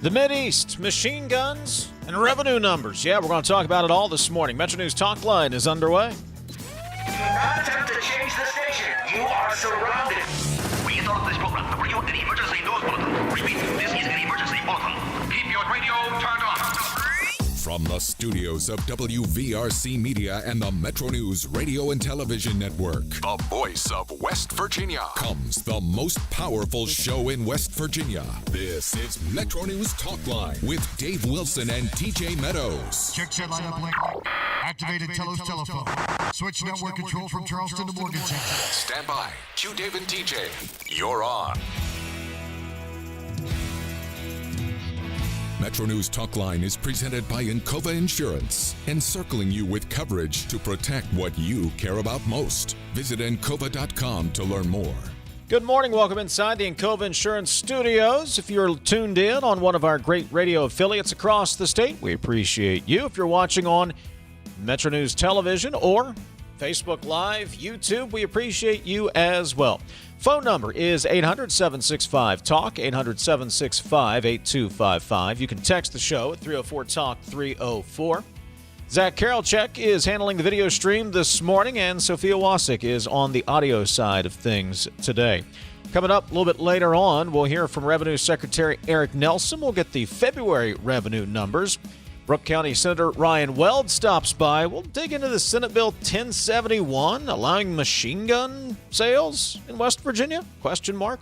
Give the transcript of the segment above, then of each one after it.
The Mideast, machine guns, and revenue numbers. Yeah, we're going to talk about it all this morning. MetroNews Talkline is underway. Do not attempt to change the station. You are surrounded. We interrupt this program to bring you an emergency news bulletin. Repeat, this is an emergency bulletin. Keep your radio turned on. From the studios of WVRC Media and the MetroNews Radio and Television Network, the voice of West Virginia, comes the most powerful show in West Virginia. This is MetroNews Talkline with Dave Wilson and TJ Meadows. Check set line up link. Activated Telos telephone. Switch network control from Charleston to Morgantown. Stand by. Q Dave and TJ. You're on. MetroNews Talkline is presented by Encova Insurance, encircling you with coverage to protect what you care about most. Visit Encova.com to learn more. Good morning. Welcome inside the Encova Insurance Studios. If you're tuned in on one of our great radio affiliates across the state, we appreciate you. If you're watching on MetroNews Television or Facebook Live, YouTube, we appreciate you as well. Phone number is 800-765-TALK, 800-765-8255. You can text the show at 304-TALK-304. Zach Karolchek is handling the video stream this morning, and Sophia Wasik is on the audio side of things today. Coming up a little bit later on, we'll hear from Revenue Secretary Eric Nelson. We'll get the February revenue numbers. Brooke County Senator Ryan Weld stops by. We'll dig into the Senate Bill 1071, allowing machine gun sales in West Virginia? Question mark.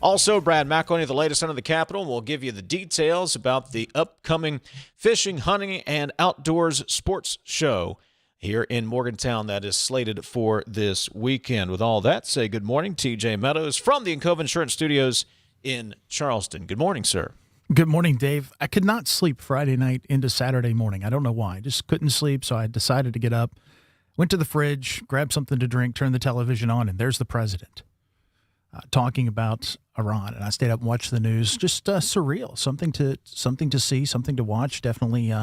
Also, Brad McElhinny, the latest under the Capitol, and we'll give you the details about the upcoming fishing, hunting, and outdoors sports show here in Morgantown that is slated for this weekend. With all that, say good morning, TJ Meadows from the Encova Insurance Studios in Charleston. Good morning, sir. Good morning, Dave. I could not sleep Friday night into Saturday morning. I don't know why. I just couldn't sleep, so I decided to get up, went to the fridge, grabbed something to drink, turned the television on, and there's the president talking about Iran. And I stayed up and watched the news. Just surreal, something to see, something to watch. Definitely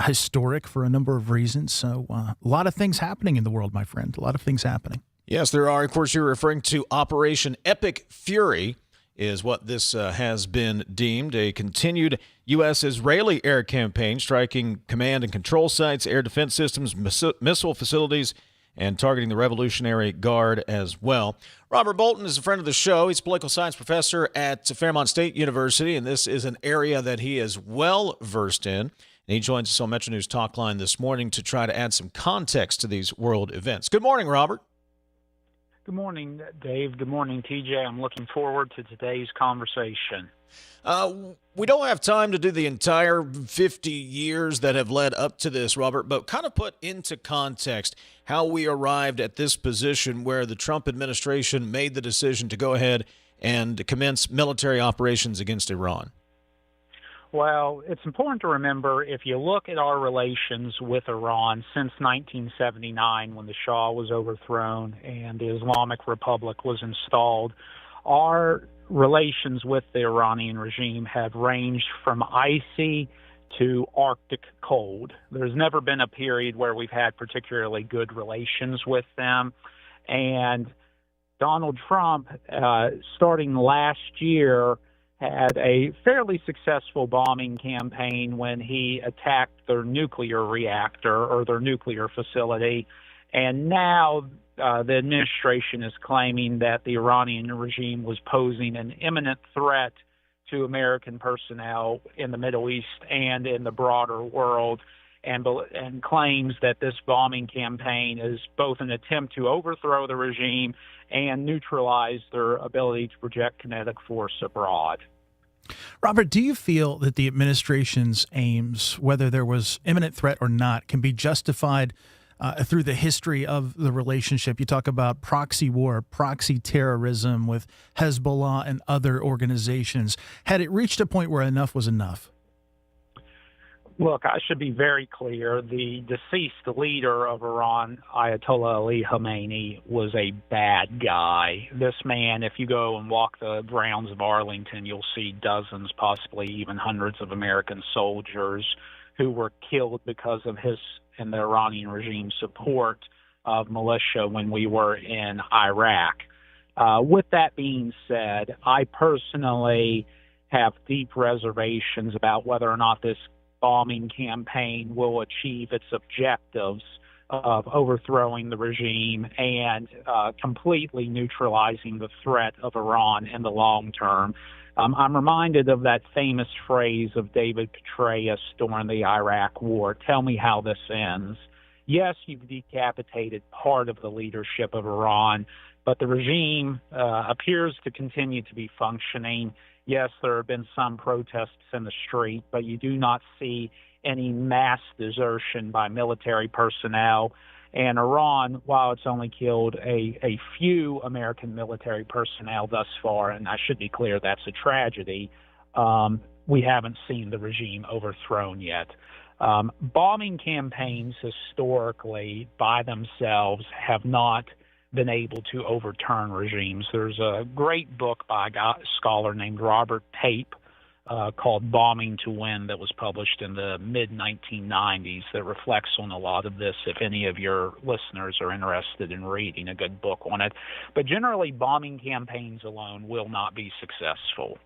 historic for a number of reasons. So a lot of things happening in the world, my friend. A lot of things happening. Yes, there are. Of course, you're referring to Operation Epic Fury, is what this has been deemed. A continued U.S.-Israeli air campaign striking command and control sites, air defense systems, missile facilities, and targeting the Revolutionary Guard as well. Robert Bolton is a friend of the show. He's a political science professor at Fairmont State University, and this is an area that he is well versed in. And he joins us on MetroNews Talkline this morning to try to add some context to these world events. Good morning, Robert. Good morning, Dave. Good morning, TJ. I'm looking forward to today's conversation. We don't have time to do the entire 50 years that have led up to this, Robert, but kind of put into context how we arrived at this position where the Trump administration made the decision to go ahead and commence military operations against Iran. Well, it's important to remember, if you look at our relations with Iran since 1979, when the Shah was overthrown and the Islamic Republic was installed, our relations with the Iranian regime have ranged from icy to Arctic cold. There's never been a period where we've had particularly good relations with them. And Donald Trump, starting last year, had a fairly successful bombing campaign when he attacked their nuclear reactor or their nuclear facility. And now the administration is claiming that the Iranian regime was posing an imminent threat to American personnel in the Middle East and in the broader world, and claims that this bombing campaign is both an attempt to overthrow the regime and neutralize their ability to project kinetic force abroad. Robert, do you feel that the administration's aims, whether there was imminent threat or not, can be justified through the history of the relationship? You talk about proxy war, proxy terrorism with Hezbollah and other organizations. Had it reached a point where enough was enough? Look, I should be very clear. The deceased leader of Iran, Ayatollah Ali Khamenei, was a bad guy. This man, if you go and walk the grounds of Arlington, you'll see dozens, possibly even hundreds of American soldiers who were killed because of his and the Iranian regime's support of militia when we were in Iraq. With that being said, I personally have deep reservations about whether or not this bombing campaign will achieve its objectives of overthrowing the regime and completely neutralizing the threat of Iran in the long term. I'm reminded of that famous phrase of David Petraeus during the Iraq War, "Tell me how this ends." Yes, you've decapitated part of the leadership of Iran, but the regime appears to continue to be functioning. Yes, there have been some protests in the street, but you do not see any mass desertion by military personnel. And Iran, while it's only killed a few American military personnel thus far, and I should be clear, that's a tragedy, we haven't seen the regime overthrown yet. Bombing campaigns historically by themselves have not been able to overturn regimes. There's a great book by a scholar named Robert Pape called Bombing to Win that was published in the mid-1990s that reflects on a lot of this, if any of your listeners are interested in reading a good book on it. But generally, bombing campaigns alone will not be successful.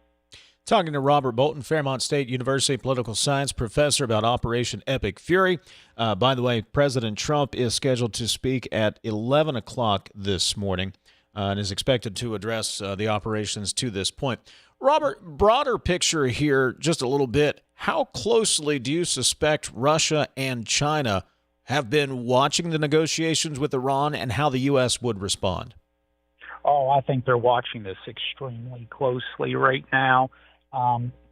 Talking to Robert Bolton, Fairmont State University political science professor, about Operation Epic Fury. By the way, President Trump is scheduled to speak at 11 o'clock this morning and is expected to address the operations to this point. Robert, broader picture here just a little bit. How closely do you suspect Russia and China have been watching the negotiations with Iran and how the U.S. would respond? Oh, I think they're watching this extremely closely right now.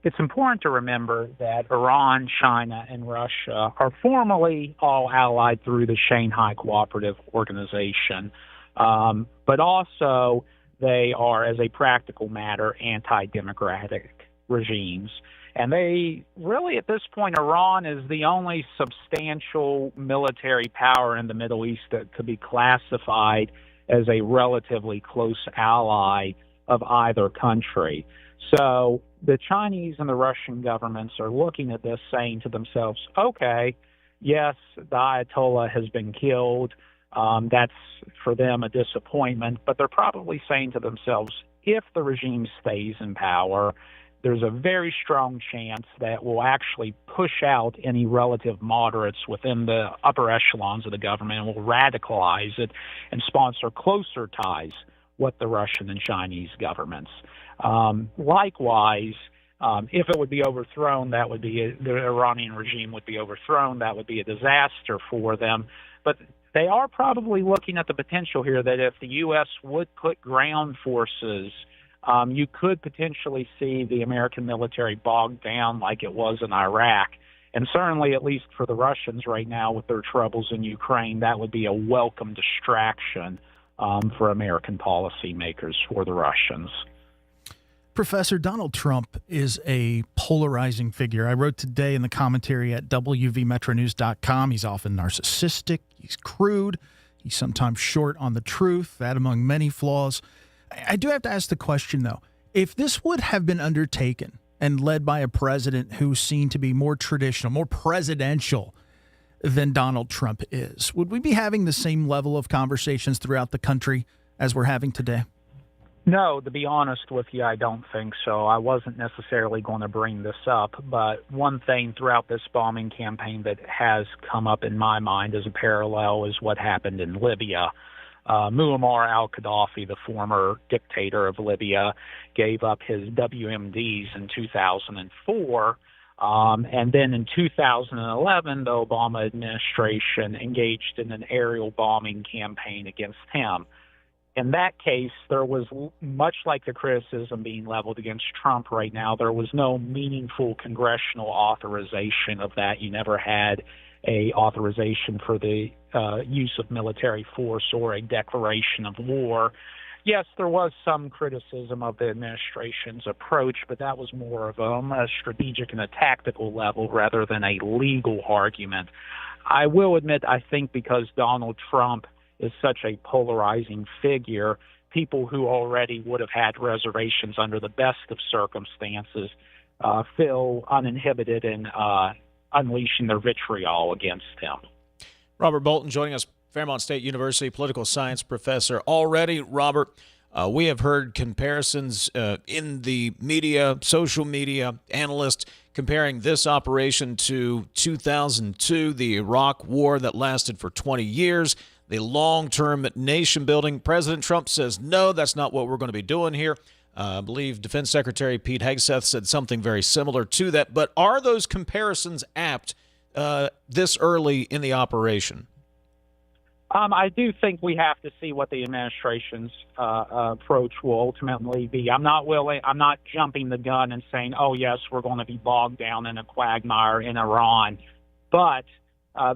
It's important to remember that Iran, China, and Russia are formally all allied through the Shanghai Cooperative Organization, but also they are, as a practical matter, anti-democratic regimes. And they really, at this point, Iran is the only substantial military power in the Middle East that could be classified as a relatively close ally of either country. So the Chinese and the Russian governments are looking at this saying to themselves, okay, yes, the Ayatollah has been killed. That's for them a disappointment, but they're probably saying to themselves, if the regime stays in power, there's a very strong chance that we'll actually push out any relative moderates within the upper echelons of the government and will radicalize it and sponsor closer ties with the Russian and Chinese governments. Likewise, if it would be overthrown, that would be the Iranian regime would be overthrown. That would be a disaster for them. But they are probably looking at the potential here that if the U.S. would put ground forces, you could potentially see the American military bogged down like it was in Iraq. And certainly, at least for the Russians right now with their troubles in Ukraine, that would be a welcome distraction for American policymakers for the Russians. Professor, Donald Trump is a polarizing figure. I wrote today in the commentary at WVMetroNews.com, he's often narcissistic, he's crude, he's sometimes short on the truth, that among many flaws. I do have to ask the question, though, if this would have been undertaken and led by a president who's seen to be more traditional, more presidential than Donald Trump is, would we be having the same level of conversations throughout the country as we're having today? No, to be honest with you, I don't think so. I wasn't necessarily going to bring this up, but one thing throughout this bombing campaign that has come up in my mind as a parallel is what happened in Libya. Muammar al-Gaddafi, the former dictator of Libya, gave up his WMDs in 2004, and then in 2011, the Obama administration engaged in an aerial bombing campaign against him. In that case, there was, much like the criticism being leveled against Trump right now, there was no meaningful congressional authorization of that. You never had a authorization for the use of military force or a declaration of war. Yes, there was some criticism of the administration's approach, but that was more of a strategic and a tactical level rather than a legal argument. I will admit, I think because Donald Trump is such a polarizing figure, people who already would have had reservations under the best of circumstances feel uninhibited in unleashing their vitriol against him. Robert Bolton joining us, Fairmont State University political science professor. Already, Robert, We have heard comparisons in the media, social media, analysts comparing this operation to 2002, the Iraq War that lasted for 20 years, the long-term nation building. President Trump says, no, that's not what we're going to be doing here. I believe Defense Secretary Pete Hegseth said something very similar to that. But are those comparisons apt this early in the operation? I do think we have to see what the administration's approach will ultimately be. I'm not jumping the gun and saying, oh, yes, we're going to be bogged down in a quagmire in Iran. But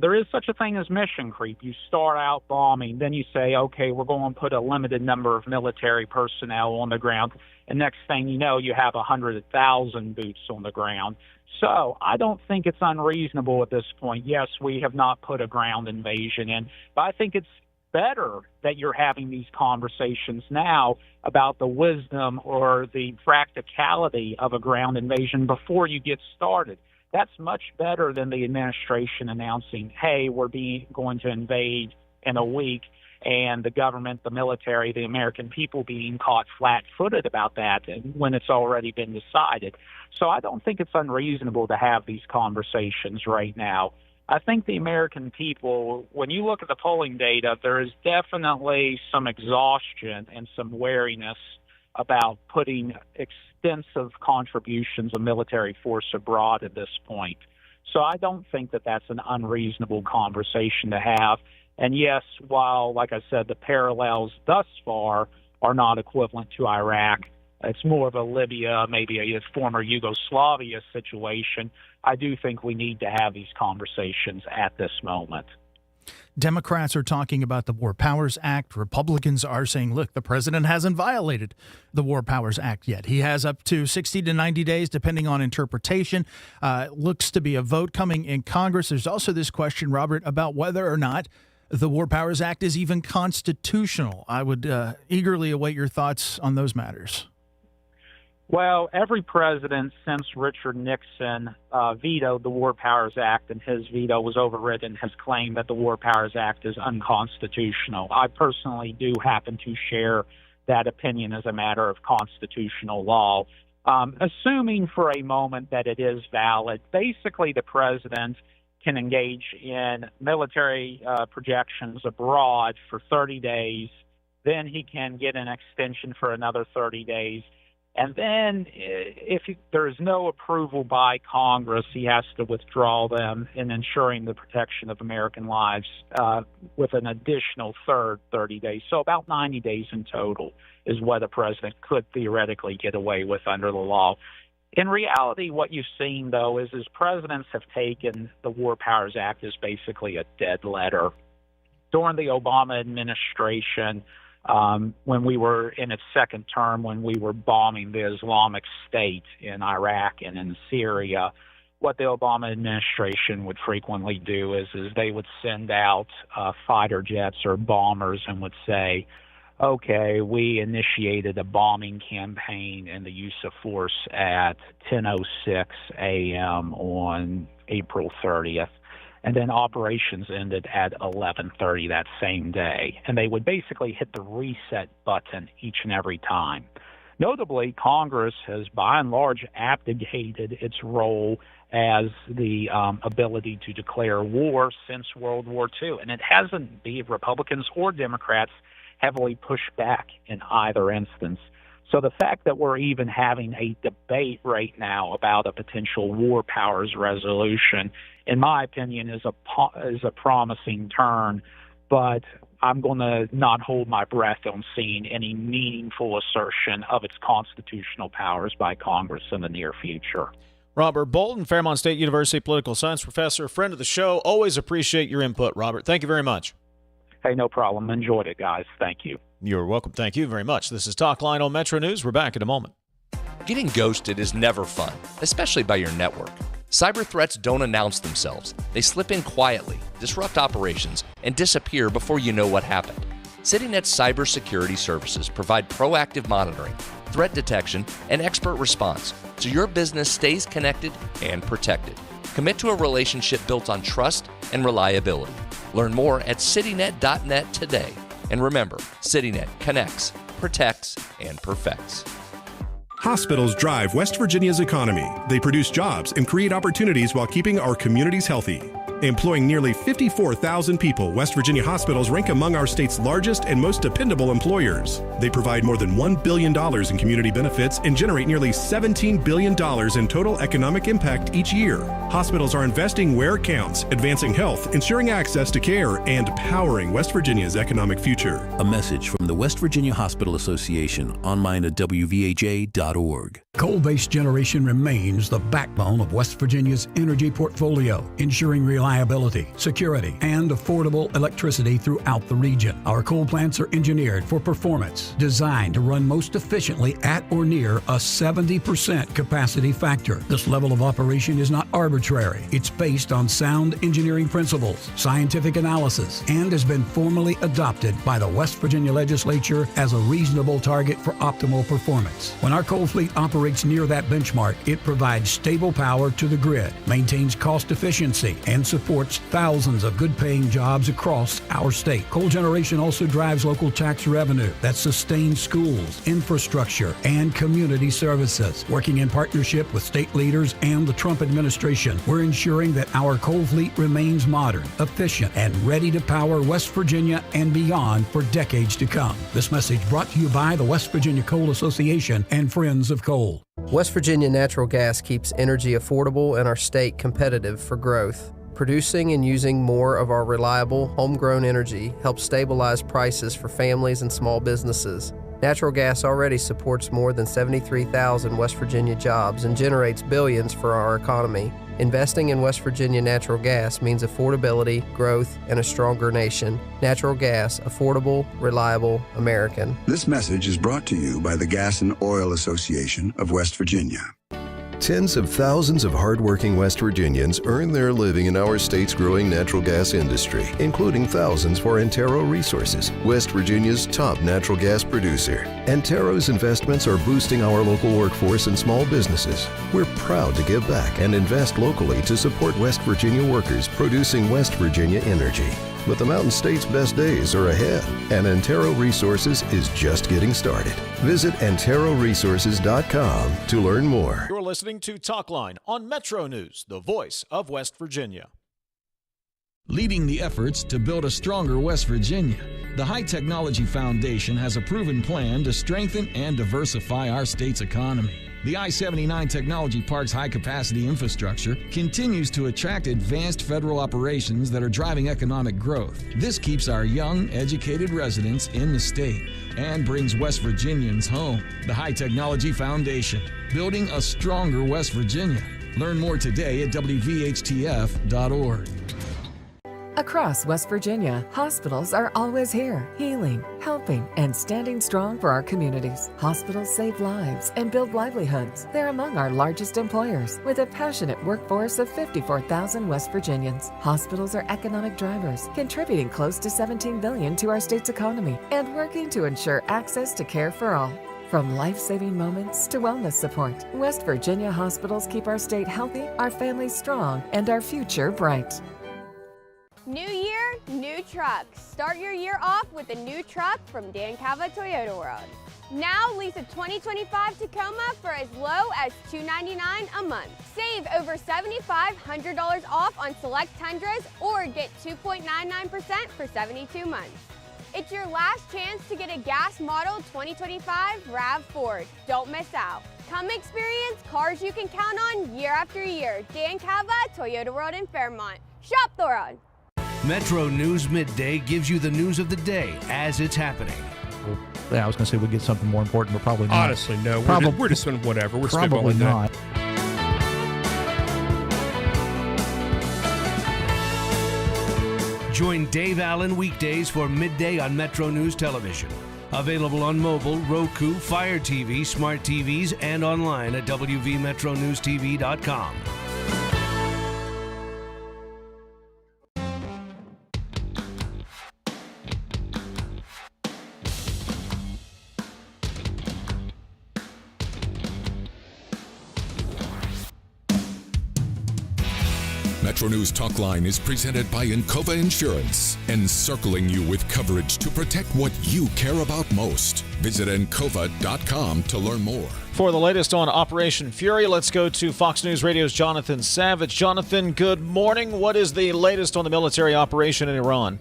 there is such a thing as mission creep. You start out bombing, then you say, okay, we're going to put a limited number of military personnel on the ground. And next thing you know, you have 100,000 boots on the ground. So I don't think it's unreasonable at this point. Yes, we have not put a ground invasion in, but I think it's better that you're having these conversations now about the wisdom or the practicality of a ground invasion before you get started. That's much better than the administration announcing, hey, we're going to invade in a week, and the government, the military, the American people being caught flat-footed about that when it's already been decided. So I don't think it's unreasonable to have these conversations right now. I think the American people, when you look at the polling data, there is definitely some exhaustion and some wariness about putting extensive contributions of military force abroad at this point. So I don't think that that's an unreasonable conversation to have. And yes, while, like I said, the parallels thus far are not equivalent to Iraq, it's more of a Libya, maybe a former Yugoslavia situation, I do think we need to have these conversations at this moment. Democrats are talking about the War Powers Act. Republicans are saying, look, the president hasn't violated the War Powers Act yet. He has up to 60 to 90 days, depending on interpretation. Looks to be a vote coming in Congress. There's also this question, Robert, about whether or not the War Powers Act is even constitutional. I would eagerly await your thoughts on those matters. Well, every president since Richard Nixon vetoed the War Powers Act, and his veto was overridden, has claimed that the War Powers Act is unconstitutional. I personally do happen to share that opinion as a matter of constitutional law. Assuming for a moment that it is valid, basically the president can engage in military projections abroad for 30 days. Then he can get an extension for another 30 days. And then if there is no approval by Congress, he has to withdraw them in ensuring the protection of American lives with an additional third 30 days. So about 90 days in total is what a president could theoretically get away with under the law. In reality, what you've seen, though, is presidents have taken the War Powers Act as basically a dead letter. During the Obama administration, when we were in its second term, when we were bombing the Islamic State in Iraq and in Syria, what the Obama administration would frequently do is they would send out fighter jets or bombers and would say, okay, we initiated a bombing campaign and the use of force at 10:06 a.m. on April 30th. And then operations ended at 11:30 that same day. And they would basically hit the reset button each and every time. Notably, Congress has by and large abdicated its role as the ability to declare war since World War II. And it hasn't, be it Republicans or Democrats, heavily pushed back in either instance. So the fact that we're even having a debate right now about a potential war powers resolution, in my opinion, is a promising turn. But I'm going to not hold my breath on seeing any meaningful assertion of its constitutional powers by Congress in the near future. Robert Bolton, Fairmont State University political science professor, friend of the show. Always appreciate your input, Robert. Thank you very much. Hey, no problem. Enjoyed it, guys. Thank you. You're welcome. Thank you very much. This is Talkline on Metro News. We're back in a moment. Getting ghosted is never fun, especially by your network. Cyber threats don't announce themselves. They slip in quietly, disrupt operations, and disappear before you know what happened. CityNet's cybersecurity services provide proactive monitoring, threat detection, and expert response, so your business stays connected and protected. Commit to a relationship built on trust and reliability. Learn more at citynet.net today. And remember, CityNet connects, protects, and perfects. Hospitals drive West Virginia's economy. They produce jobs and create opportunities while keeping our communities healthy. Employing nearly 54,000 people, West Virginia hospitals rank among our state's largest and most dependable employers. They provide more than $1 billion in community benefits and generate nearly $17 billion in total economic impact each year. Hospitals are investing where it counts, advancing health, ensuring access to care, and powering West Virginia's economic future. A message from the West Virginia Hospital Association, online at WVHA.org. Coal-based generation remains the backbone of West Virginia's energy portfolio, ensuring reliability, security, and affordable electricity throughout the region. Our coal plants are engineered for performance, designed to run most efficiently at or near a 70% capacity factor. This level of operation is not arbitrary. It's based on sound engineering principles, scientific analysis, and has been formally adopted by the West Virginia Legislature as a reasonable target for optimal performance. When our coal fleet operates near that benchmark, it provides stable power to the grid, maintains cost efficiency, and supports thousands of good-paying jobs across our state. Coal generation also drives local tax revenue that sustains schools, infrastructure, and community services. Working in partnership with state leaders and the Trump administration, we're ensuring that our coal fleet remains modern, efficient, and ready to power West Virginia and beyond for decades to come. This message brought to you by the West Virginia Coal Association and Friends of Coal. West Virginia Natural Gas keeps energy affordable and our state competitive for growth. Producing and using more of our reliable, homegrown energy helps stabilize prices for families and small businesses. Natural gas already supports more than 73,000 West Virginia jobs and generates billions for our economy. Investing in West Virginia natural gas means affordability, growth, and a stronger nation. Natural gas, affordable, reliable, American. This message is brought to you by the Gas and Oil Association of West Virginia. Tens of thousands of hardworking West Virginians earn their living in our state's growing natural gas industry, including thousands for Antero Resources, West Virginia's top natural gas producer. Antero's investments are boosting our local workforce and small businesses. We're proud to give back and invest locally to support West Virginia workers producing West Virginia energy. But the Mountain State's best days are ahead, and Antero Resources is just getting started. Visit AnteroResources.com to learn more. You're listening to Talkline on Metro News, the voice of West Virginia. Leading the efforts to build a stronger West Virginia, the High Technology Foundation has a proven plan to strengthen and diversify our state's economy. The I-79 Technology Park's high-capacity infrastructure continues to attract advanced federal operations that are driving economic growth. This keeps our young, educated residents in the state and brings West Virginians home. The High Technology Foundation, building a stronger West Virginia. Learn more today at WVHTF.org. Across West Virginia, hospitals are always here, healing, helping, and standing strong for our communities. Hospitals save lives and build livelihoods. They're among our largest employers, with a passionate workforce of 54,000 West Virginians. Hospitals are economic drivers, contributing close to $17 billion to our state's economy and working to ensure access to care for all. From life-saving moments to wellness support, West Virginia hospitals keep our state healthy, our families strong, and our future bright. New year, new trucks. Start your year off with a new truck from Dan Calva Toyota World. Now lease a 2025 Tacoma for as low as $299 a month. Save over $7,500 off on select Tundras or get 2.99% for 72 months. It's your last chance to get a gas model 2025 RAV4. Don't miss out. Come experience cars you can count on year after year. Dan Calva Toyota World in Fairmont. Shop the road. Metro News Midday gives you the news of the day as it's happening. Yeah, I was going to say we'd get something more important, but probably not. Honestly, no. We're just doing whatever. We're probably not. Join Dave Allen weekdays for Midday on Metro News Television. Available on mobile, Roku, Fire TV, smart TVs, and online at WVMetroNewsTV.com. Metro News Talkline is presented by Encova Insurance, encircling you with coverage to protect what you care about most. Visit Encova.com to learn more. For the latest on Operation Fury, let's go to Fox News Radio's Jonathan Savage. Jonathan, good morning. What is the latest on the military operation in Iran?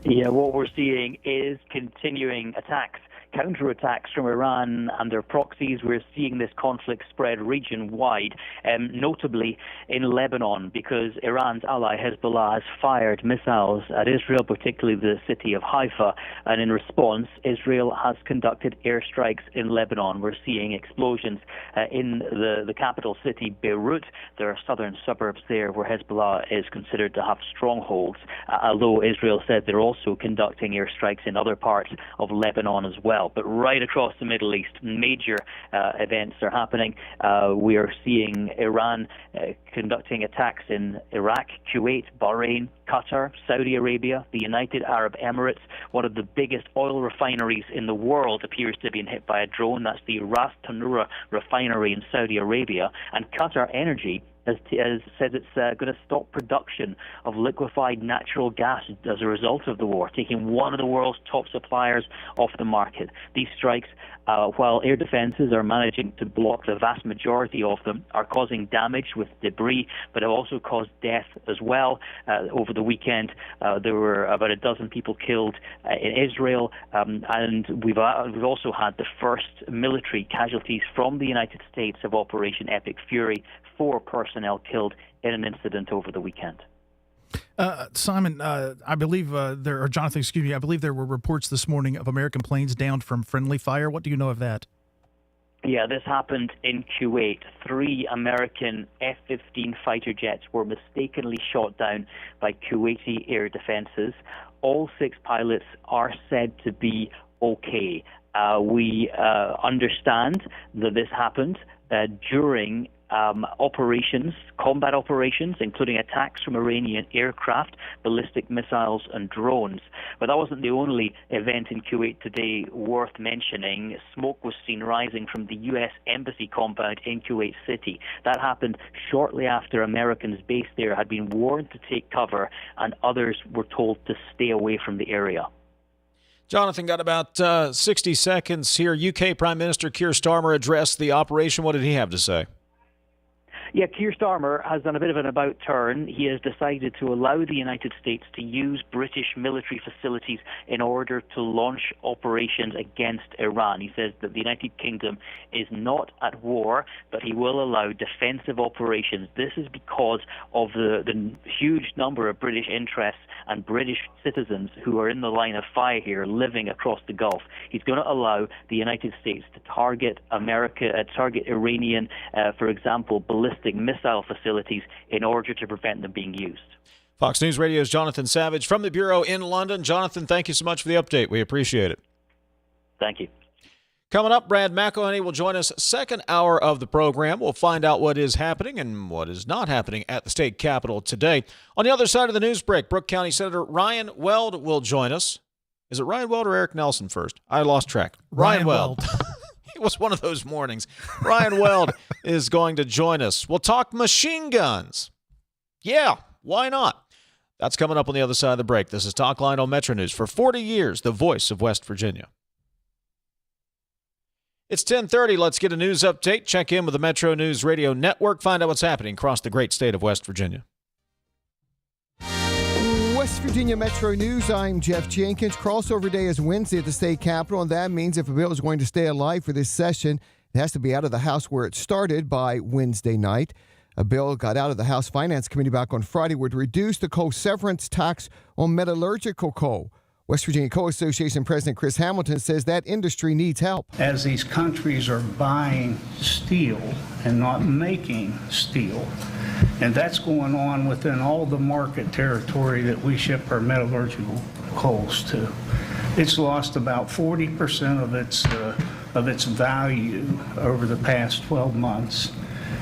Yeah, what we're seeing is continuing attacks, counterattacks from Iran and their proxies. We're seeing this conflict spread region-wide, notably in Lebanon, because Iran's ally Hezbollah has fired missiles at Israel, particularly the city of Haifa, and in response, Israel has conducted airstrikes in Lebanon. We're seeing explosions in the capital city, Beirut. There are southern suburbs there where Hezbollah is considered to have strongholds, although Israel said they're also conducting airstrikes in other parts of Lebanon as well. But right across the Middle East, major events are happening. We are seeing Iran conducting attacks in Iraq, Kuwait, Bahrain, Qatar, Saudi Arabia, the United Arab Emirates. One of the biggest oil refineries in the world appears to have been hit by a drone. That's the Ras Tanura refinery in Saudi Arabia. And Qatar Energy has said it's going to stop production of liquefied natural gas as a result of the war, taking one of the world's top suppliers off the market. These strikes, while air defenses are managing to block the vast majority of them, are causing damage with debris, but have also caused death as well. Over the weekend, there were about a dozen people killed in Israel, and we've also had the first military casualties from the United States of Operation Epic Fury. 4 personnel killed in an incident over the weekend. Simon, I believe Jonathan, excuse me, I believe there were reports this morning of American planes downed from friendly fire. What do you know of that? Yeah, this happened in Kuwait. 3 American F-15 fighter jets were mistakenly shot down by Kuwaiti air defenses. All 6 pilots are said to be okay. We understand that this happened during combat operations, including attacks from Iranian aircraft, ballistic missiles, and drones. But that wasn't the only event in Kuwait today worth mentioning. Smoke was seen rising from the U.S. Embassy compound in Kuwait City. That happened shortly after Americans based there had been warned to take cover, and others were told to stay away from the area. Jonathan, got about 60 seconds here. UK Prime Minister Keir Starmer addressed the operation. What did he have to say? Yeah, Keir Starmer has done a bit of an about turn. He has decided to allow the United States to use British military facilities in order to launch operations against Iran. He says that the United Kingdom is not at war, but he will allow defensive operations. This is because of the huge number of British interests and British citizens who are in the line of fire here, living across the Gulf. He's going to allow the United States to target Iranian, for example, ballistic missile facilities in order to prevent them being used. Fox News Radio's Jonathan Savage from the Bureau in London. Jonathan, thank you so much for the update. We appreciate it. Thank you. Coming up, Brad McElhinny will join us second hour of the program. We'll find out what is happening and what is not happening at the state capitol today. On the other side of the news break, Brooke County Senator Ryan Weld will join us. Is it Ryan Weld or Eric Nelson first? I lost track. Ryan Weld. It was one of those mornings. Ryan Weld is going to join us. We'll talk machine guns. Yeah, why not? That's coming up on the other side of the break. This is Talkline on Metro News. For 40 years, the voice of West Virginia. It's 10:30. Let's get a news update. Check in with the Metro News Radio Network. Find out what's happening across the great state of West Virginia. West Virginia Metro News, I'm Jeff Jenkins. Crossover day is Wednesday at the state capitol, and that means if a bill is going to stay alive for this session, it has to be out of the House where it started by Wednesday night. A bill got out of the House Finance Committee back on Friday would reduce the coal severance tax on metallurgical coal. West Virginia Coal Association President Chris Hamilton says that industry needs help. As these countries are buying steel and not making steel, and that's going on within all the market territory that we ship our metallurgical coals to. It's lost about 40% of its value over the past 12 months.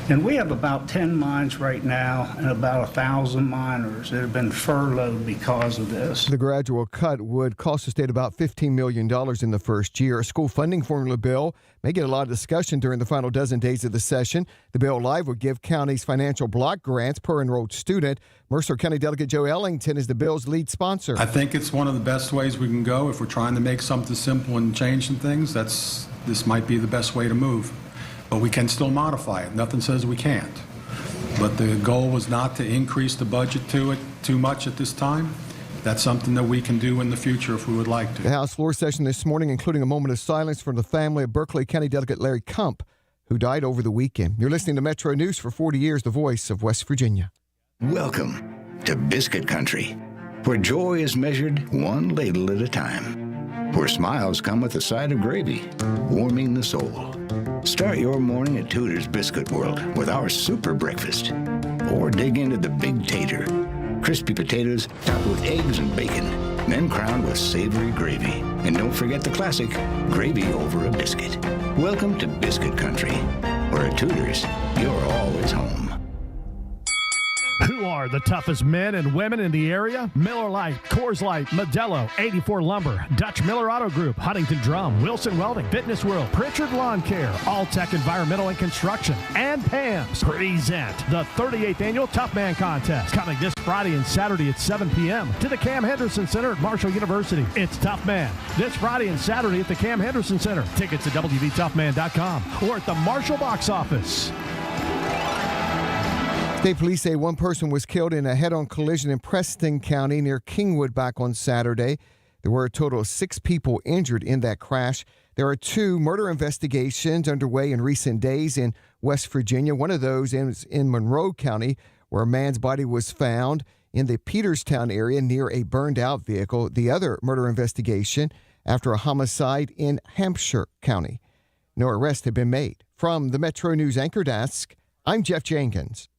And we have about 10 mines right now and about 1,000 miners that have been furloughed because of this. The gradual cut would cost the state about $15 million in the first year. A school funding formula bill may get a lot of discussion during the final dozen days of the session. The bill live would give counties financial block grants per enrolled student. Mercer County Delegate Joe Ellington is the bill's lead sponsor. I think it's one of the best ways we can go if we're trying to make something simple and change some things. This might be the best way to move. But we can still modify it. Nothing says we can't. But the goal was not to increase the budget to it too much at this time. That's something that we can do in the future if we would like to. The House floor session this morning, including a moment of silence for the family of Berkeley County Delegate Larry Kump, who died over the weekend. You're listening to Metro News for 40 years, the voice of West Virginia. Welcome to Biscuit Country, where joy is measured one ladle at a time, where smiles come with a side of gravy, warming the soul. Start your morning at Tudor's Biscuit World with our super breakfast. Or dig into the Big Tater. Crispy potatoes topped with eggs and bacon, then crowned with savory gravy. And don't forget the classic, gravy over a biscuit. Welcome to Biscuit Country, where at Tudor's, you're always home. Who are the toughest men and women in the area? Miller Lite, Coors Light, Modelo, 84 Lumber, Dutch Miller Auto Group, Huntington Drum, Wilson Welding, Fitness World, Pritchard Lawn Care, All Tech Environmental and Construction, and PAMS present the 38th Annual Tough Man Contest, coming this Friday and Saturday at 7 p.m. to the Cam Henderson Center at Marshall University. It's Tough Man this Friday and Saturday at the Cam Henderson Center. Tickets at WVToughman.com or at the Marshall box office. State police say one person was killed in a head-on collision in Preston County near Kingwood back on Saturday. There were a total of 6 people injured in that crash. There are 2 murder investigations underway in recent days in West Virginia. One of those is in Monroe County, where a man's body was found in the Peterstown area near a burned-out vehicle. The other murder investigation after a homicide in Hampshire County. No arrests have been made. From the Metro News Anchor Desk, I'm Jeff Jenkins.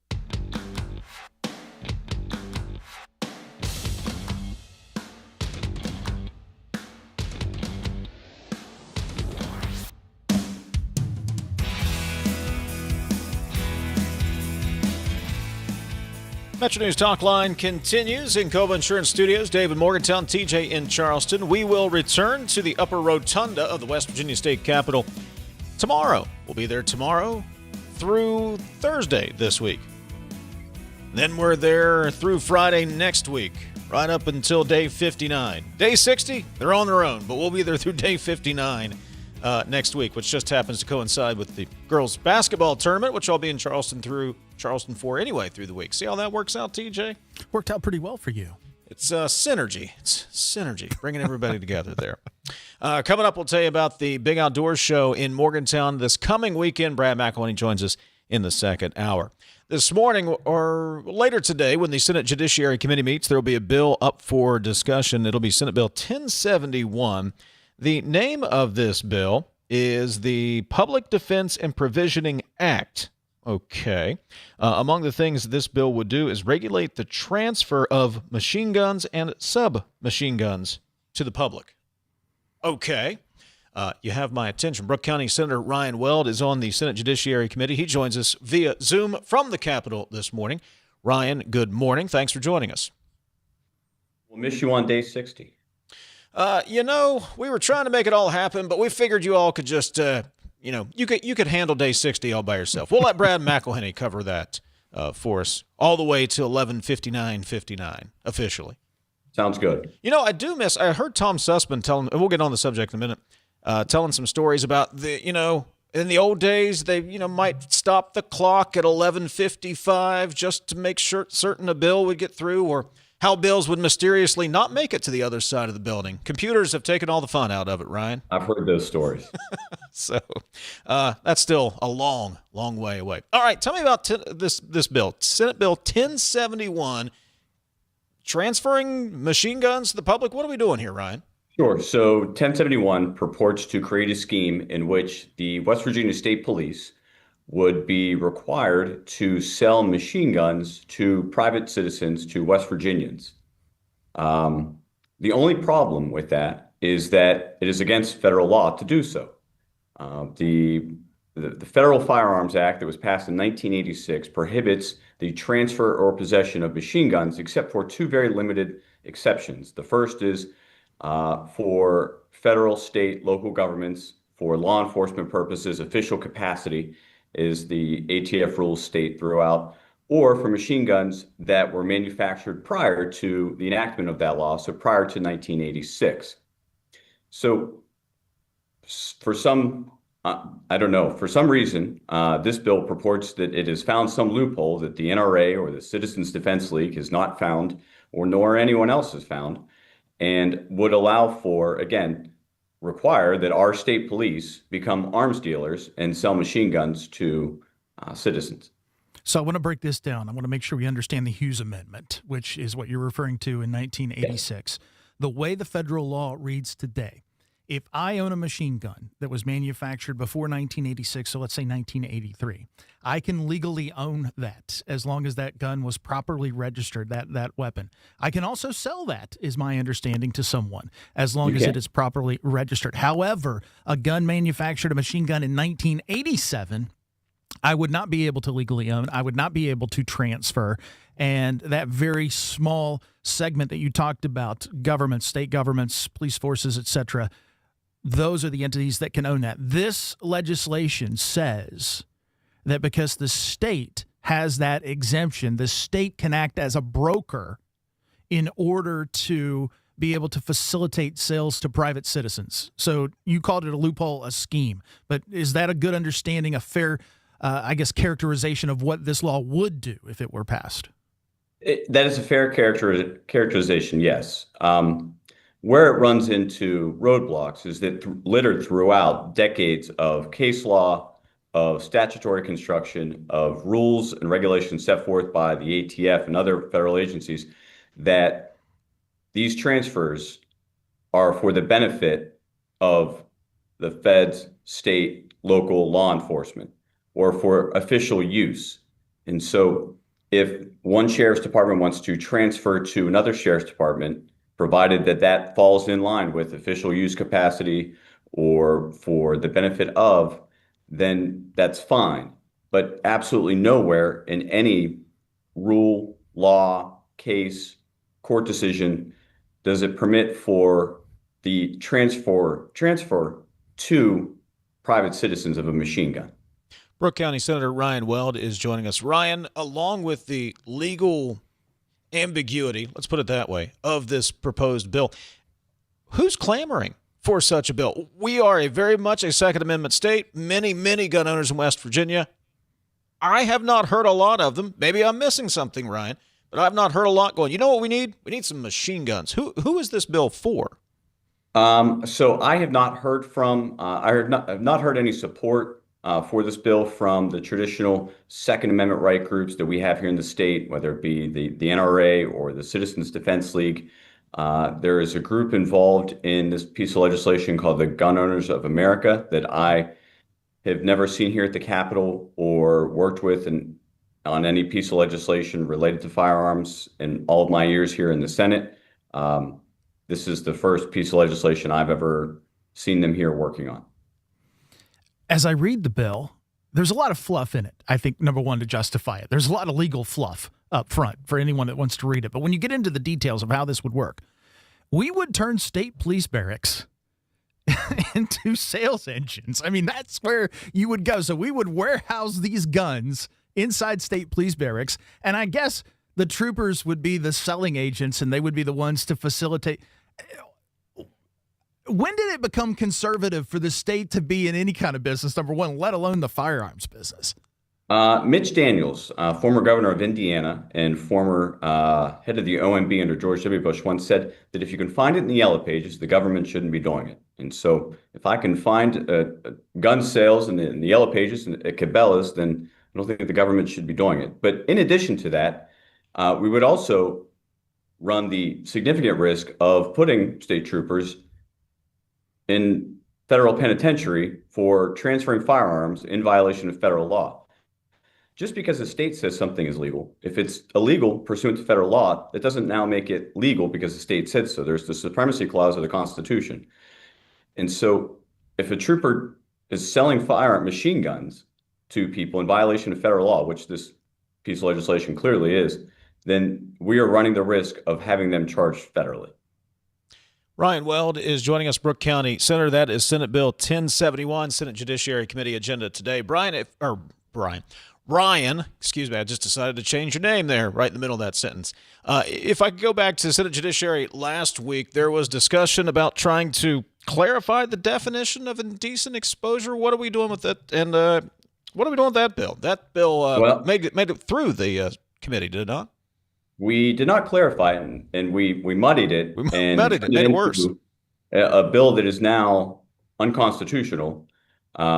MetroNews Talkline continues in Cova Insurance Studios. Dave in Morgantown, TJ in Charleston. We will return to the upper rotunda of the West Virginia State Capitol tomorrow. We'll be there tomorrow through Thursday this week. Then we're there through Friday next week, right up until day 59. Day 60, they're on their own, but we'll be there through day 59 next week, which just happens to coincide with the girls' basketball tournament, which I'll be in Charleston for anyway through the week. See how that works out, TJ? Worked out pretty well for you. It's synergy. It's synergy, bringing everybody together there. Coming up, we'll tell you about the Big Outdoors Show in Morgantown this coming weekend. Brad McElhinny joins us in the second hour. This morning or later today, when the Senate Judiciary Committee meets, there will be a bill up for discussion. It'll be Senate Bill 1071. The name of this bill is the Public Defense and Provisioning Act. Okay. Among the things this bill would do is regulate the transfer of machine guns and submachine guns to the public. Okay. You have my attention. Brooke County Senator Ryan Weld is on the Senate Judiciary Committee. He joins us via Zoom from the Capitol this morning. Ryan, good morning. Thanks for joining us. We'll miss you on day 60. We were trying to make it all happen, but we figured you all could just, you could handle day 60 all by yourself. We'll let Brad McElhinny cover that for us all the way to 11:59:59 officially. Sounds good. I heard Tom Sussman telling, and we'll get on the subject in a minute, telling some stories about in the old days, they, might stop the clock at 11:55 just to make sure certain a bill would get through, or how bills would mysteriously not make it to the other side of the building. Computers have taken all the fun out of it, Ryan. I've heard those stories. So that's still a long, long way away. All right, tell me about this bill, Senate Bill 1071, transferring machine guns to the public. What are we doing here, Ryan? Sure. So 1071 purports to create a scheme in which the West Virginia State Police would be required to sell machine guns to private citizens, to West Virginians. The only problem with that is that it is against federal law to do so. The the Federal Firearms Act that was passed in 1986 prohibits the transfer or possession of machine guns, except for two very limited exceptions. The first is for federal, state, local governments for law enforcement purposes. Official capacity is the ATF rules state throughout, or for machine guns that were manufactured prior to the enactment of that law, so prior to 1986. So for some, for some reason, this bill purports that it has found some loophole that the NRA or the Citizens Defense League has not found, or nor anyone else has found, and would allow for, again, require that our state police become arms dealers and sell machine guns to citizens. So I want to break this down. I want to make sure we understand the Hughes Amendment, which is what you're referring to in 1986. The way the federal law reads today, if I own a machine gun that was manufactured before 1986, so let's say 1983, I can legally own that as long as that gun was properly registered, that weapon. I can also sell that, is my understanding, to someone as long as it is properly registered. However, a gun manufactured, a machine gun in 1987, I would not be able to legally own. I would not be able to transfer. And that very small segment that you talked about, governments, state governments, police forces, et cetera, those are the entities that can own that. This legislation says that because the state has that exemption, the state can act as a broker in order to be able to facilitate sales to private citizens. So you called it a loophole, a scheme. But is that a good understanding, a fair, characterization of what this law would do if it were passed? That is a fair characterization, yes. Where it runs into roadblocks is that littered throughout decades of case law, of statutory construction, of rules and regulations set forth by the ATF and other federal agencies, that these transfers are for the benefit of the feds, state, local law enforcement, or for official use. And so if one sheriff's department wants to transfer to another sheriff's department, provided that that falls in line with official use capacity or for the benefit of, then that's fine. But absolutely nowhere in any rule, law, case, court decision does it permit for the transfer to private citizens of a machine gun. Brooke County Senator Ryan Weld is joining us. Ryan, along with the legal ambiguity, let's put it that way, of this proposed bill, who's clamoring for such a bill? We are very much a Second Amendment state. Many, many gun owners in West Virginia. I have not heard a lot of them. Maybe I'm missing something, Ryan, but I've not heard a lot going, you know what we need? We need some machine guns. Who is this bill for? So I have not heard from, I've not heard any support for this bill from the traditional Second Amendment right groups that we have here in the state, whether it be the NRA or the Citizens Defense League. There is a group involved in this piece of legislation called the Gun Owners of America that I have never seen here at the Capitol or worked with on any piece of legislation related to firearms in all of my years here in the Senate. This is the first piece of legislation I've ever seen them here working on. As I read the bill, there's a lot of fluff in it. I think, number one, to justify it. There's a lot of legal fluff up front for anyone that wants to read it. But when you get into the details of how this would work, we would turn state police barracks into sales engines. I mean, that's where you would go. So we would warehouse these guns inside state police barracks. And I guess the troopers would be the selling agents and they would be the ones to facilitate. When did it become conservative for the state to be in any kind of business, number one, let alone the firearms business? Mitch Daniels, former governor of Indiana and former head of the OMB under George W. Bush, once said that if you can find it in the yellow pages, the government shouldn't be doing it. And so if I can find gun sales in the yellow pages at Cabela's, then I don't think the government should be doing it. But in addition to that, we would also run the significant risk of putting state troopers in federal penitentiary for transferring firearms in violation of federal law. Just because the state says something is legal, if it's illegal pursuant to federal law, that doesn't now make it legal because the state said so. There's the supremacy clause of the Constitution. And so if a trooper is selling machine guns to people in violation of federal law, which this piece of legislation clearly is, then we are running the risk of having them charged federally. Ryan Weld is joining us, Brooke County Senator. That is Senate Bill 1071, Senate Judiciary Committee agenda today. Ryan, excuse me, I just decided to change your name there right in the middle of that sentence. If I could go back to Senate Judiciary last week, there was discussion about trying to clarify the definition of indecent exposure. What are we doing with that? And what are we doing with that bill? That bill made it through the committee, did it not? We did not clarify it, and we muddied it. Made it worse. A bill that is now unconstitutional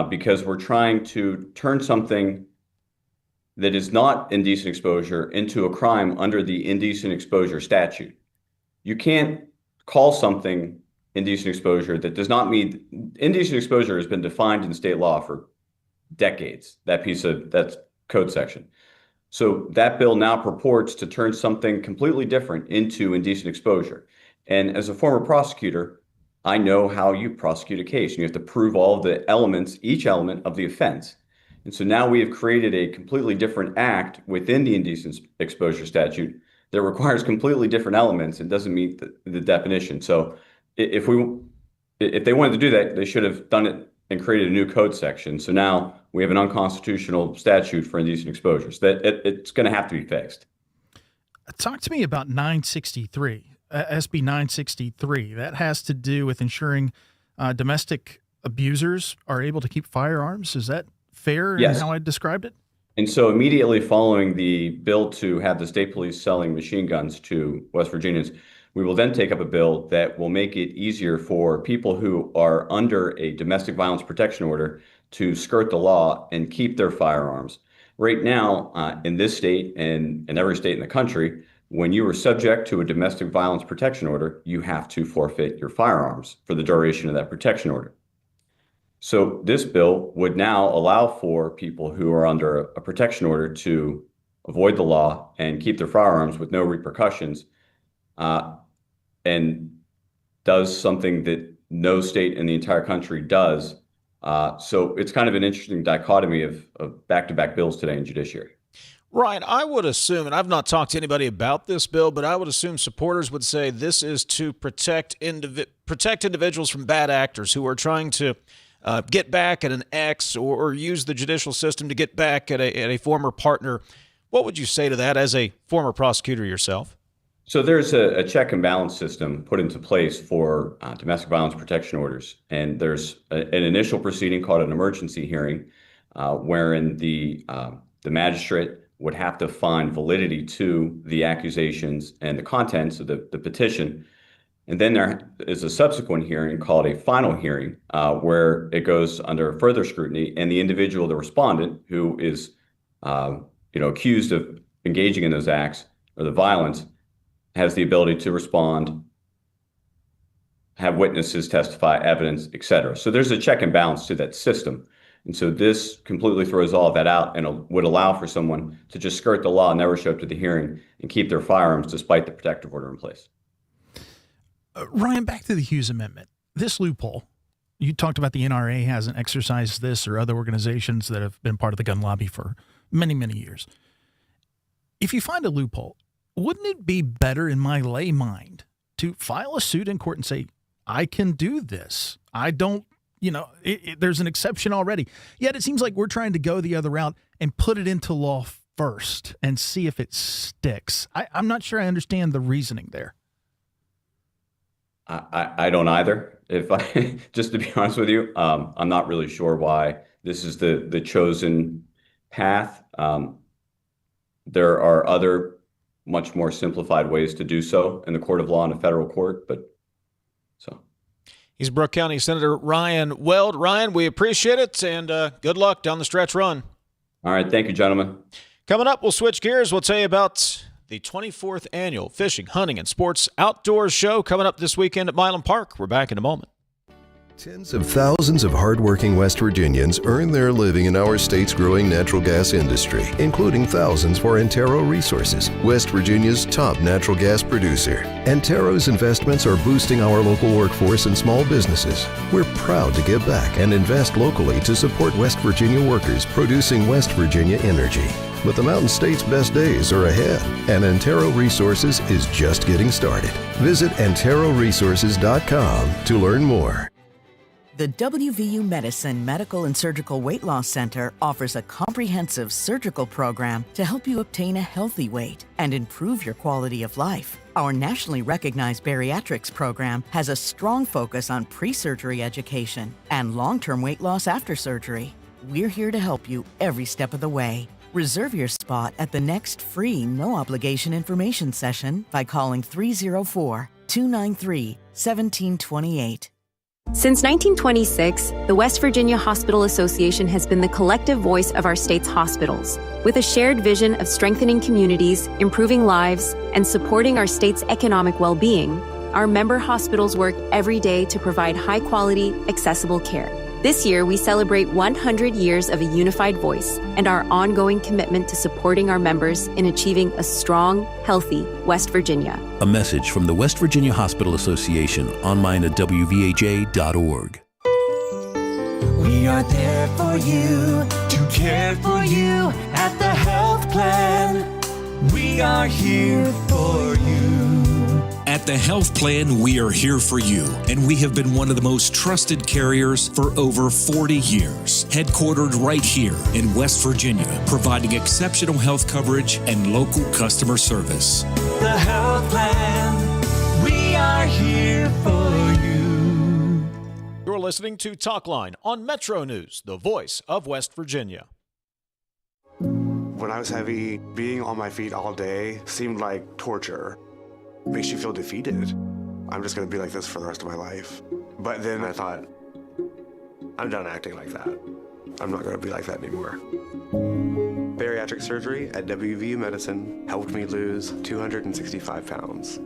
because we're trying to turn something that is not indecent exposure into a crime under the indecent exposure statute. You can't call something indecent exposure that does not mean indecent exposure has been defined in state law for decades. That's code section. So that bill now purports to turn something completely different into indecent exposure. And as a former prosecutor, I know how you prosecute a case. You have to prove all of the elements, each element of the offense. And so now we have created a completely different act within the indecent exposure statute that requires completely different elements and doesn't meet the definition. So if they wanted to do that, they should have done it and created a new code section. So now we have an unconstitutional statute for indecent exposures. That it's going to have to be fixed. Talk to me about 963, SB 963. That has to do with ensuring domestic abusers are able to keep firearms. Is that fair in how I described it? And so immediately following the bill to have the state police selling machine guns to West Virginians, we will then take up a bill that will make it easier for people who are under a domestic violence protection order to skirt the law and keep their firearms. Right now, in this state and in every state in the country, when you are subject to a domestic violence protection order, you have to forfeit your firearms for the duration of that protection order. So this bill would now allow for people who are under a protection order to avoid the law and keep their firearms with no repercussions, and does something that no state in the entire country does. So it's kind of an interesting dichotomy of back-to-back bills today in judiciary. Ryan, I would assume, and I've not talked to anybody about this bill, but I would assume supporters would say this is to protect individuals from bad actors who are trying to get back at an ex or use the judicial system to get back at a former partner. What would you say to that as a former prosecutor yourself? So there's a check and balance system put into place for domestic violence protection orders. And there's an initial proceeding called an emergency hearing, wherein the magistrate would have to find validity to the accusations and the contents of the petition. And then there is a subsequent hearing called a final hearing, where it goes under further scrutiny, and the individual, the respondent, who is accused of engaging in those acts or the violence, has the ability to respond, have witnesses testify, evidence, etc. So there's a check and balance to that system. And so this completely throws all of that out and would allow for someone to just skirt the law, never show up to the hearing, and keep their firearms despite the protective order in place. Ryan, back to the Hughes Amendment. This loophole, you talked about the NRA hasn't exercised this or other organizations that have been part of the gun lobby for many, many years. If you find a loophole, wouldn't it be better in my lay mind to file a suit in court and say, I can do this? I don't, there's an exception already. Yet it seems like we're trying to go the other route and put it into law first and see if it sticks. I'm not sure I understand the reasoning there. I don't either. Just to be honest with you, I'm not really sure why this is the chosen path. There are other much more simplified ways to do so in the court of law in a federal court, He's Brooke County Senator Ryan Weld. Ryan, we appreciate it, and good luck down the stretch run. All right. Thank you, gentlemen. Coming up, we'll switch gears. We'll tell you about the 24th Annual Fishing, Hunting, and Sports Outdoors Show coming up this weekend at Milan Park. We're back in a moment. Tens of thousands of hardworking West Virginians earn their living in our state's growing natural gas industry, including thousands for Antero Resources, West Virginia's top natural gas producer. Antero's investments are boosting our local workforce and small businesses. We're proud to give back and invest locally to support West Virginia workers producing West Virginia energy. But the Mountain State's best days are ahead, and Antero Resources is just getting started. Visit AnteroResources.com to learn more. The WVU Medicine Medical and Surgical Weight Loss Center offers a comprehensive surgical program to help you obtain a healthy weight and improve your quality of life. Our nationally recognized bariatrics program has a strong focus on pre-surgery education and long-term weight loss after surgery. We're here to help you every step of the way. Reserve your spot at the next free, no-obligation information session by calling 304-293-1728. Since 1926, the West Virginia Hospital Association has been the collective voice of our state's hospitals, with a shared vision of strengthening communities, improving lives, and supporting our state's economic well-being. Our member hospitals work every day to provide high-quality, accessible care. This year, we celebrate 100 years of a unified voice and our ongoing commitment to supporting our members in achieving a strong, healthy West Virginia. A message from the West Virginia Hospital Association, online at wvha.org. We are there for you, to care for you at the health plan. We are here for you. At the Health Plan, we are here for you, and we have been one of the most trusted carriers for over 40 years. Headquartered right here in West Virginia, providing exceptional health coverage and local customer service. The Health Plan, we are here for you. You're listening to Talkline on Metro News, the voice of West Virginia. When I was heavy, being on my feet all day seemed like torture. Makes you feel defeated. I'm just going to be like this for the rest of my life. But then I thought, I'm done acting like that. I'm not going to be like that anymore. Bariatric surgery at WVU Medicine helped me lose 265 pounds.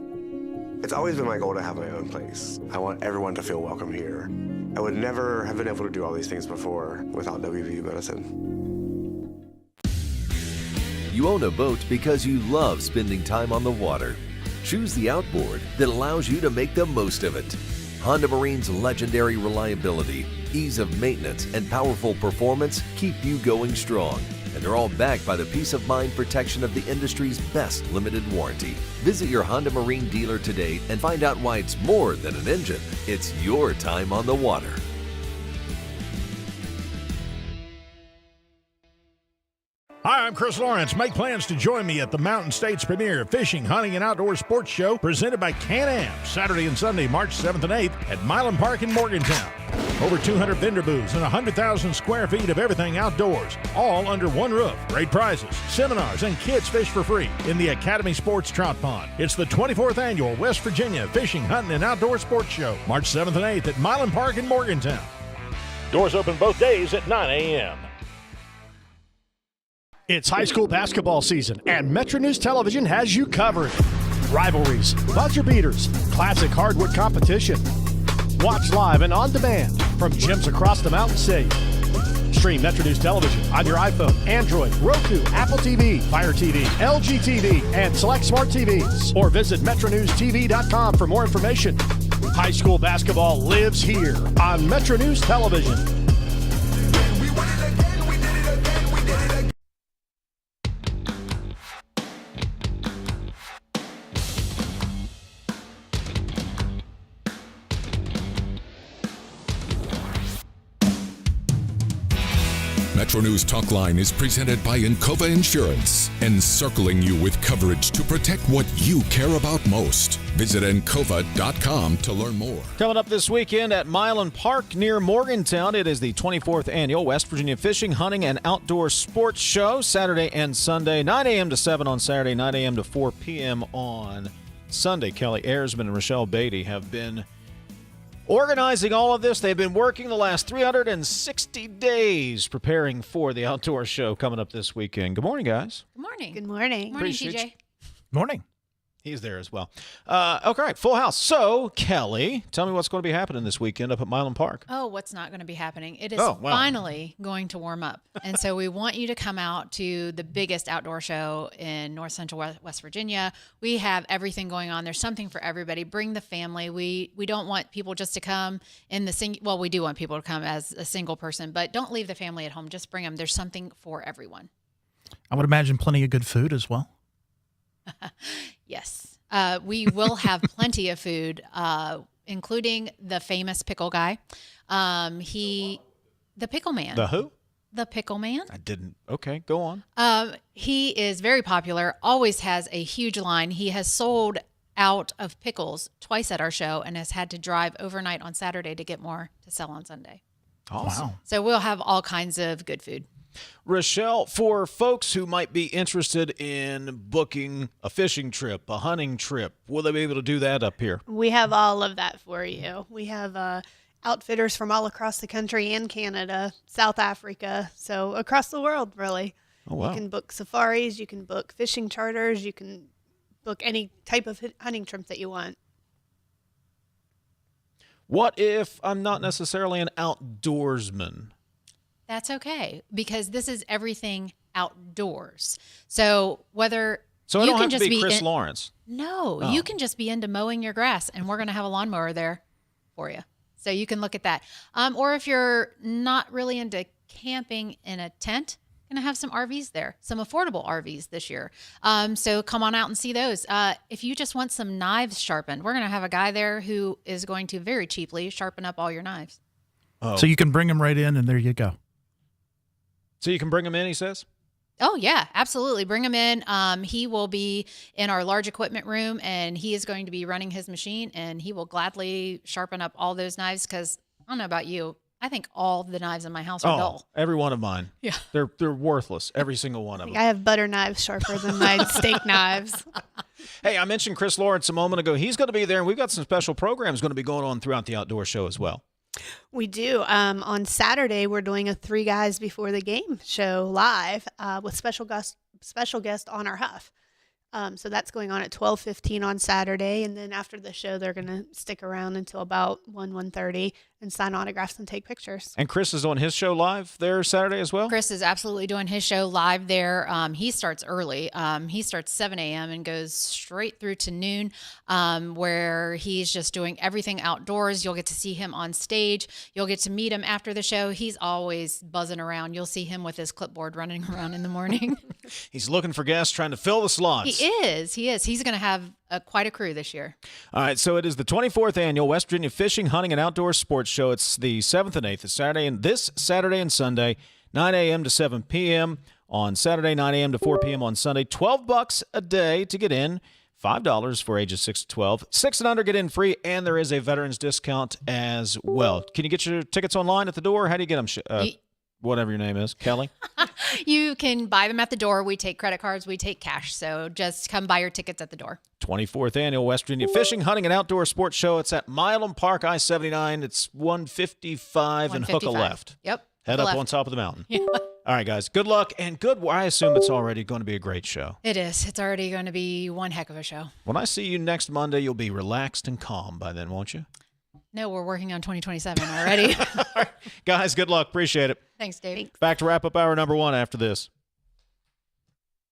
It's always been my goal to have my own place. I want everyone to feel welcome here. I would never have been able to do all these things before without WVU Medicine. You own a boat because you love spending time on the water. Choose the outboard that allows you to make the most of it. Honda Marine's legendary reliability, ease of maintenance, and powerful performance keep you going strong. And they're all backed by the peace of mind protection of the industry's best limited warranty. Visit your Honda Marine dealer today and find out why it's more than an engine. It's your time on the water. Hi, I'm Chris Lawrence. Make plans to join me at the Mountain State's premier fishing, hunting, and outdoor sports show presented by Can-Am, Saturday and Sunday, March 7th and 8th at Milan Park in Morgantown. Over 200 vendor booths and 100,000 square feet of everything outdoors, all under one roof. Great prizes, seminars, and kids fish for free in the Academy Sports Trout Pond. It's the 24th annual West Virginia Fishing, Hunting, and Outdoor Sports Show, March 7th and 8th at Milan Park in Morgantown. Doors open both days at 9 a.m. It's high school basketball season, and MetroNews Television has you covered. Rivalries, buzzer beaters, classic hardwood competition. Watch live and on demand from gyms across the Mountain State. Stream MetroNews Television on your iPhone, Android, Roku, Apple TV, Fire TV, LG TV, and select smart TVs. Or visit MetroNewsTV.com for more information. High school basketball lives here on MetroNews Television. MetroNews Talkline is presented by Encova Insurance, encircling you with coverage to protect what you care about most. Visit Encova.com to learn more. Coming up this weekend at Milan Park near Morgantown, it is the 24th annual West Virginia Fishing, Hunting, and Outdoor Sports Show, Saturday and Sunday, 9 a.m. to 7 on Saturday, 9 a.m. to 4 p.m. on Sunday. Kelly Ayersman and Rachelle Beatty have been organizing all of this. They've been working the last 360 days preparing for the outdoor show coming up this weekend. Good morning, guys. Good morning. Good morning. Appreciate TJ. Morning. He's there as well. Okay, full house. So, Kelly, tell me what's going to be happening this weekend up at Milan Park. Oh, what's not going to be happening? It is finally going to warm up. And so we want you to come out to the biggest outdoor show in North Central West Virginia. We have everything going on. There's something for everybody. Bring the family. We don't want people just to come in the well, we do want people to come as a single person, but don't leave the family at home. Just bring them. There's something for everyone. I would imagine plenty of good food as well. Yes. We will have plenty of food, including the famous pickle guy. The pickle man. The who? The pickle man. I didn't. Okay, go on. He is very popular, always has a huge line. He has sold out of pickles twice at our show and has had to drive overnight on Saturday to get more to sell on Sunday. Awesome. Wow. So we'll have all kinds of good food. Rachelle, for folks who might be interested in booking a fishing trip, a hunting trip, will they be able to do that up here? We have all of that for you. We have outfitters from all across the country and Canada, South Africa, so across the world, really. Oh, wow. You can book safaris, you can book fishing charters, you can book any type of hunting trip that you want. What if I'm not necessarily an outdoorsman? That's okay, because this is everything outdoors. So whether So I don't have to be Chris Lawrence. No, you can just be into mowing your grass, and we're going to have a lawnmower there for you. So you can look at that. Or if you're not really into camping in a tent, going to have some RVs there, some affordable RVs this year. So come on out and see those. If you just want some knives sharpened, we're going to have a guy there who is going to very cheaply sharpen up all your knives. Oh. So you can bring them right in, and there you go. So you can bring them in, he says? Oh, yeah, absolutely. Bring him in. He will be in our large equipment room, and he is going to be running his machine, and he will gladly sharpen up all those knives because I don't know about you. I think all the knives in my house are dull. Every one of mine. Yeah. They're worthless, every single one of them. I have butter knives sharper than my steak knives. Hey, I mentioned Chris Lawrence a moment ago. He's going to be there, and we've got some special programs going to be going on throughout the outdoor show as well. We do. On Saturday, we're doing a 3 Guys Before the Game show live with special guest on our Huff. So that's going on at 12:15 on Saturday, and then after the show, they're going to stick around until about 1:30 and sign autographs and take pictures. And Chris is on his show live there Saturday as well? Chris is absolutely doing his show live there. He starts early. He starts 7 a.m. and goes straight through to noon, where he's just doing everything outdoors. You'll get to see him on stage. You'll get to meet him after the show. He's always buzzing around. You'll see him with his clipboard running around in the morning. He's looking for guests, trying to fill the slots. He is. He's going to have quite a crew this year. All right, so it is the 24th annual West Virginia Fishing, Hunting, and Outdoor Sports Show. It's the 7th and 8th, this Saturday and Sunday, 9 a.m. to 7 p.m. on Saturday, 9 a.m. to 4 p.m. on Sunday. $12 a day to get in, $5 for ages 6 to 12. 6 and under get in free, and there is a veterans discount as well. Can you get your tickets online at the door? How do you get them? Whatever your name is, Kelly? You can buy them at the door. We take credit cards. We take cash. So just come buy your tickets at the door. 24th Annual West Virginia Fishing, Hunting, and Outdoor Sports Show. It's at Milan Park, I-79. It's 155 and hook a left. Yep. Head up on top of the mountain. All right, guys. Good luck and I assume it's already going to be a great show. It is. It's already going to be one heck of a show. When I see you next Monday, you'll be relaxed and calm by then, won't you? No, we're working on 2027 already. Right. Guys, good luck. Appreciate it. Thanks, Dave. Back to wrap up hour number 1 after this.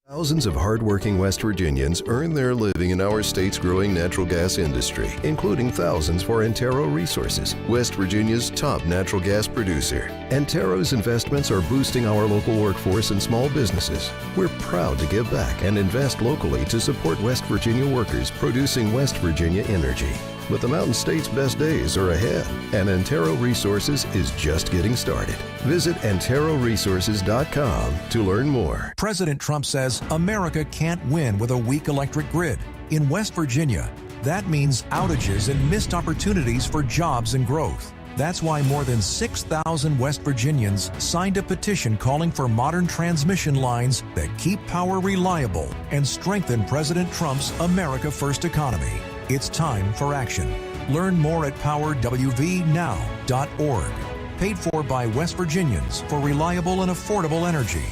Thousands of hardworking West Virginians earn their living in our state's growing natural gas industry, including thousands for Antero Resources, West Virginia's top natural gas producer. Antero's investments are boosting our local workforce and small businesses. We're proud to give back and invest locally to support West Virginia workers producing West Virginia energy. But the Mountain State's best days are ahead, and Antero Resources is just getting started. Visit AnteroResources.com to learn more. President Trump says America can't win with a weak electric grid. In West Virginia, that means outages and missed opportunities for jobs and growth. That's why more than 6,000 West Virginians signed a petition calling for modern transmission lines that keep power reliable and strengthen President Trump's America First economy. It's time for action. Learn more at powerwvnow.org. Paid for by West Virginians for reliable and affordable energy.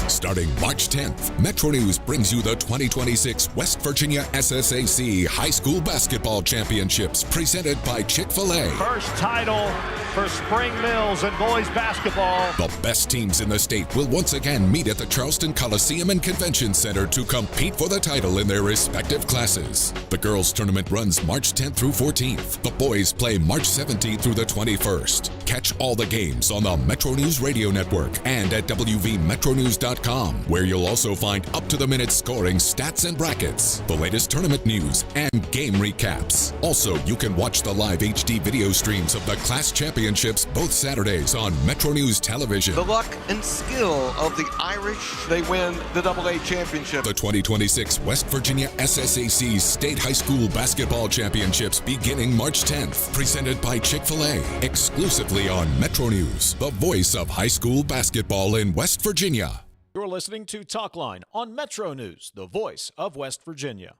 Starting March 10th, Metro News brings you the 2026 West Virginia SSAC High School Basketball Championships presented by Chick-fil-A. First title for Spring Mills and boys basketball. The best teams in the state will once again meet at the Charleston Coliseum and Convention Center to compete for the title in their respective classes. The girls' tournament runs March 10th through 14th. The boys play March 17th through the 21st. Catch all the games on the Metro News Radio Network and at WVMetroNews.com, where you'll also find up-to-the-minute scoring, stats, and brackets, the latest tournament news, and game recaps. Also, you can watch the live HD video streams of the class championships both Saturdays on Metro News Television. The luck and skill of the Irish, they win the AA championship. The 2026 West Virginia SSAC State High School Basketball Championships beginning March 10th, presented by Chick-fil-A, exclusively on Metro News, the voice of high school basketball in West Virginia. You're listening to Talkline on Metro News, the voice of West Virginia.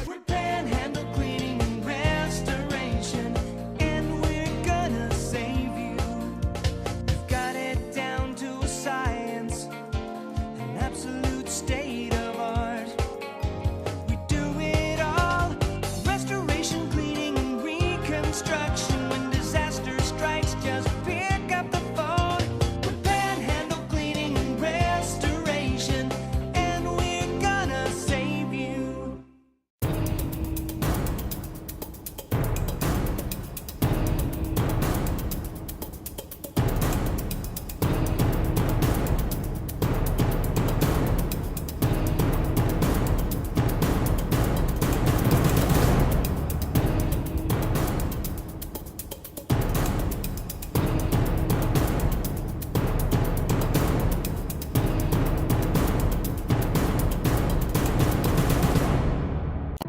We're Panhandle Cleaning and Restoration, and we're gonna save you. We've got it down to a science, an absolute state of art. We do it all, restoration, cleaning, and reconstruction. When disaster strikes, just pick up the phone. We're Panhandle Cleaning and Restoration, and we're gonna save you.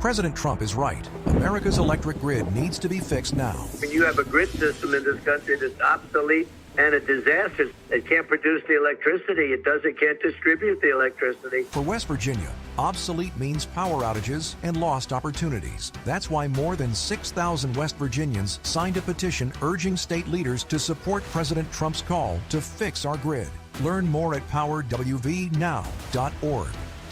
President Trump is right. America's electric grid needs to be fixed now. When you have a grid system in this country that's obsolete and a disaster, it can't produce the electricity. It can't distribute the electricity. For West Virginia, obsolete means power outages and lost opportunities. That's why more than 6,000 West Virginians signed a petition urging state leaders to support President Trump's call to fix our grid. Learn more at powerwvnow.org.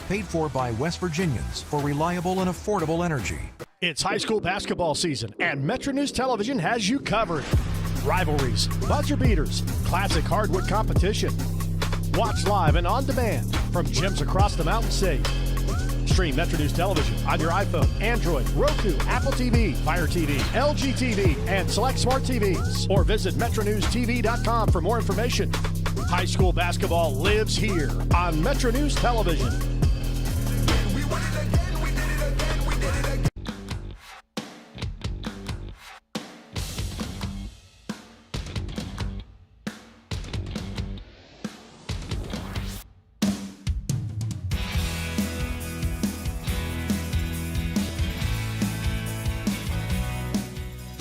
Paid for by West Virginians for reliable and affordable energy. It's high school basketball season, and Metro News Television has you covered. Rivalries, buzzer beaters, classic hardwood competition. Watch live and on demand from gyms across the Mountain State. Stream Metro News Television on your iPhone, Android, Roku, Apple TV, Fire TV, LG TV, and select smart TVs. Or visit MetroNewsTV.com for more information. High school basketball lives here on Metro News Television.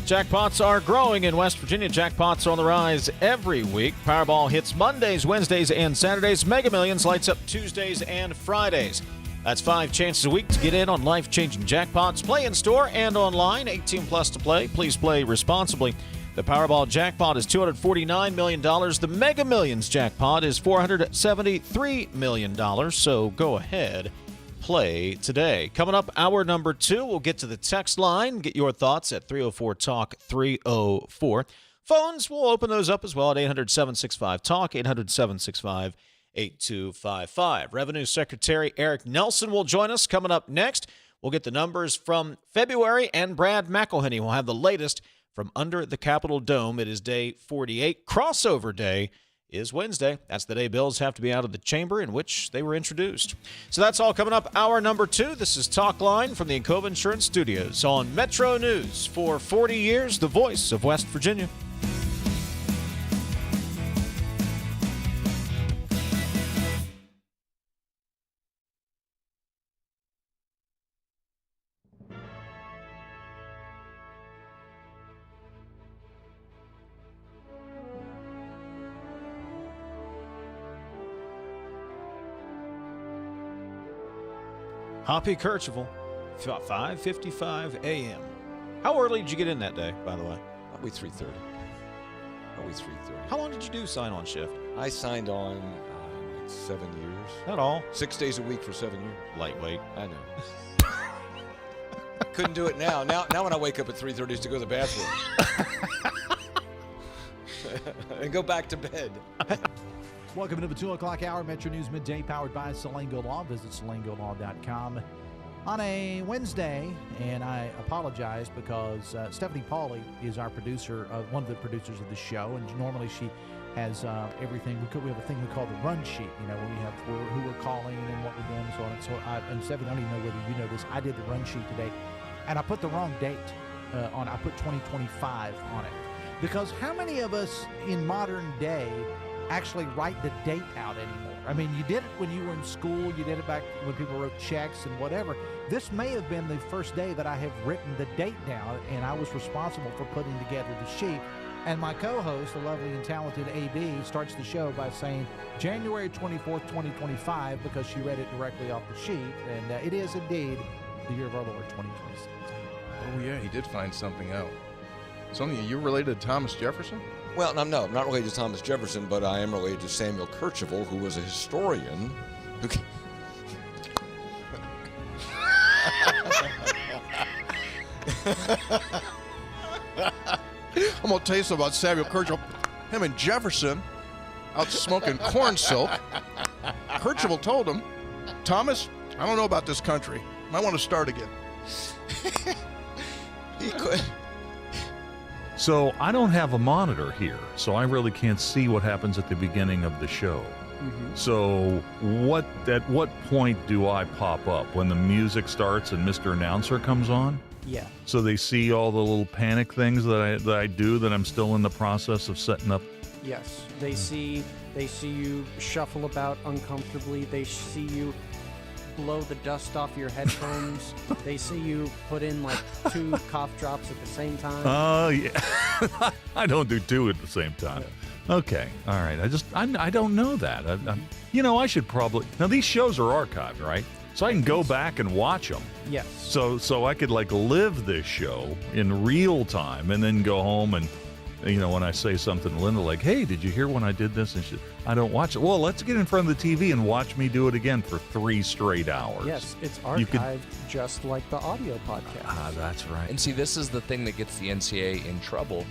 Jackpots are growing in West Virginia. Jackpots are on the rise every week. Powerball hits Mondays, Wednesdays, and Saturdays. Mega Millions lights up Tuesdays and Fridays. That's 5 chances a week to get in on life-changing jackpots. Play in store and online. 18 plus to play. Please play responsibly. The Powerball jackpot is $249 million. The Mega Millions jackpot is $473 million. So go ahead. Play today. Coming up, hour number 2, we'll get to the text line. Get your thoughts at 304-TALK-304. Phones, we'll open those up as well at 800-765-TALK, 800-765-8255. Revenue Secretary Eric Nelson will join us coming up next. We'll get the numbers from February, and Brad McElhinny will have the latest from under the Capitol Dome. It is day 48. Crossover day is Wednesday. That's the day bills have to be out of the chamber in which they were introduced. So that's all coming up hour number 2. This is Talkline from the Encova Insurance Studios on Metro News. For 40 years, the voice of West Virginia. Hoppy Kercheval, 5:55 a.m. How early did you get in that day, by the way? Probably 3:30. How long did you do sign-on shift? I signed on 7 years. Not all. 6 days a week for 7 years. Lightweight. I know. Couldn't do it now. Now when I wake up at 3:30 is to go to the bathroom. And go back to bed. Welcome to the 2 o'clock hour, Metro News Midday, powered by Salango Law. Visit salangolaw.com on a Wednesday, and I apologize because Stephanie Pauly is our producer, one of the producers of the show, and normally she has everything. We have a thing we call the run sheet, when we have who we're calling and what we're doing and so on. And Stephanie, I don't even know whether you know this. I did the run sheet today, and I put the wrong date on. I put 2025 on it. Because how many of us in modern day actually write the date out anymore? I mean, you did it when you were in school. You did it back when people wrote checks and whatever. This may have been the first day that I have written the date down, and I was responsible for putting together the sheet. And my co-host, the lovely and talented AB, starts the show by saying January 24th, 2025, because she read it directly off the sheet. And it is indeed the year of our Lord, 2026. Oh, yeah, he did find something out. Something, you're related to Thomas Jefferson? Well, no, I'm not related to Thomas Jefferson, but I am related to Samuel Kercheval, who was a historian. I'm going to tell you something about Samuel Kercheval. Him and Jefferson out smoking corn silk. Kercheval told him, Thomas, I don't know about this country. Might want to start again. He could. So I don't have a monitor here, so I really can't see what happens at the beginning of the show. Mm-hmm. So at what point do I pop up? When the music starts and Mr. Announcer comes on? Yeah. So they see all the little panic things that I do that I'm still in the process of setting up? Yes. They see you shuffle about uncomfortably. They see you blow the dust off your headphones. They see you put in like 2 cough drops at the same time. Oh, yeah. I don't do 2 at the same time. Yeah. Okay. All right. I don't know that. I should probably. Now, these shows are archived, right? So I can go back and watch them. Yes. So I could live this show in real time and then go home and, when I say something to Linda like, hey, did you hear when I did this? And I don't watch it. Well, let's get in front of the TV and watch me do it again for 3 straight hours. Yes, it's archived just like the audio podcast. Ah, that's right. And see, this is the thing that gets the NCAA in trouble,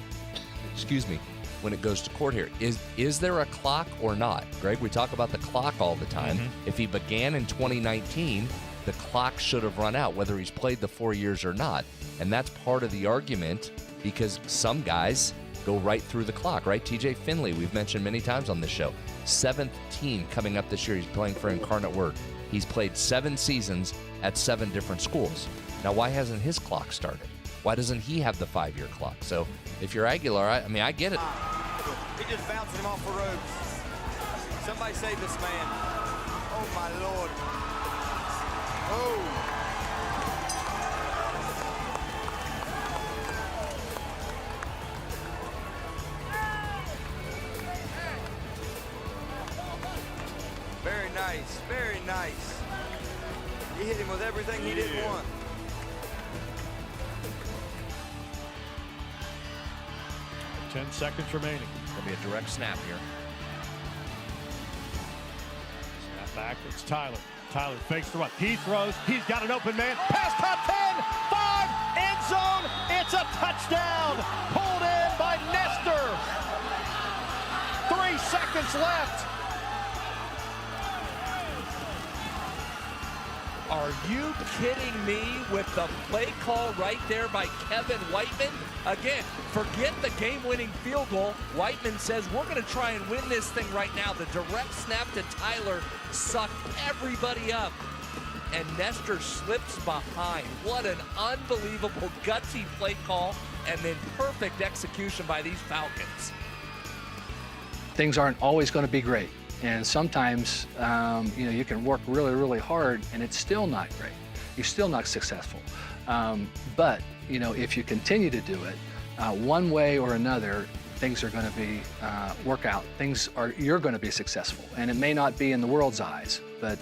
when it goes to court here. Is there a clock or not? Greg, we talk about the clock all the time. Mm-hmm. If he began in 2019, the clock should have run out, whether he's played the 4 years or not. And that's part of the argument, because some guys go right through the clock, right? TJ Finley, we've mentioned many times on this show. 7th team coming up this year. He's playing for Incarnate Word. He's played 7 seasons at 7 different schools. Now, why hasn't his clock started? Why doesn't he have the 5-year clock? So if you're Aguilar, I get it. He just bouncing him off the ropes. Somebody save this man. Oh, my Lord. Oh. Very nice, very nice. He hit him with everything he didn't want. Ten seconds remaining. It'll be a direct snap here. Snap back. It's Tyler. Tyler fakes the run. He throws. He's got an open man. Pass top 10. 5. End zone. It's a touchdown. Pulled in by Nestor. 3 seconds left. Are you kidding me with the play call right there by Kevin Whiteman? Again, forget the game-winning field goal. Whiteman says, we're going to try and win this thing right now. The direct snap to Tyler sucked everybody up, and Nestor slips behind. What an unbelievable gutsy play call, and then perfect execution by these Falcons. Things aren't always going to be great. And sometimes, you can work really, really hard and it's still not great. You're still not successful. But, if you continue to do it, one way or another, things are going to be work out. You're going to be successful. And it may not be in the world's eyes, but,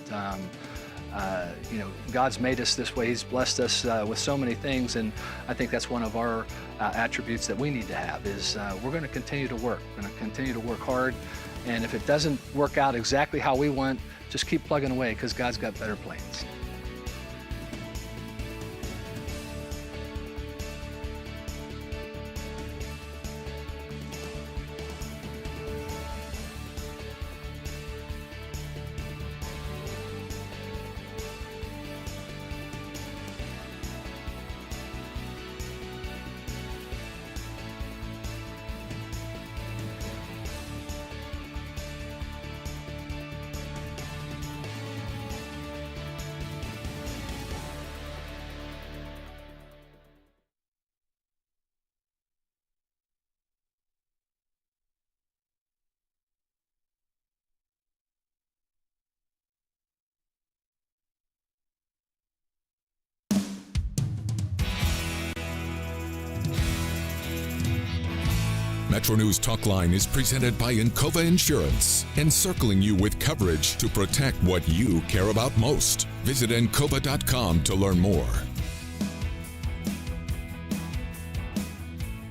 God's made us this way. He's blessed us with so many things. And I think that's one of our attributes that we need to have is we're going to continue to work. We're going to continue to work hard. And if it doesn't work out exactly how we want, just keep plugging away because God's got better plans. MetroNews Talkline is presented by Encova Insurance, encircling you with coverage to protect what you care about most. Visit Encova.com to learn more.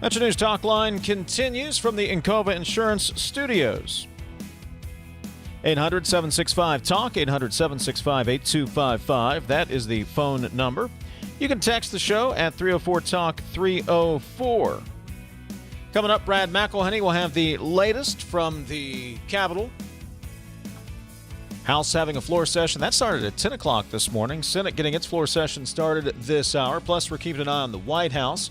MetroNews Talkline continues from the Encova Insurance Studios. 800-765-TALK, 800-765-8255. That is the phone number. You can text the show at 304-TALK-304. Coming up, Brad McElhinny will have the latest from the Capitol. House having a floor session. That started at 10 o'clock this morning. Senate getting its floor session started this hour. Plus, we're keeping an eye on the White House.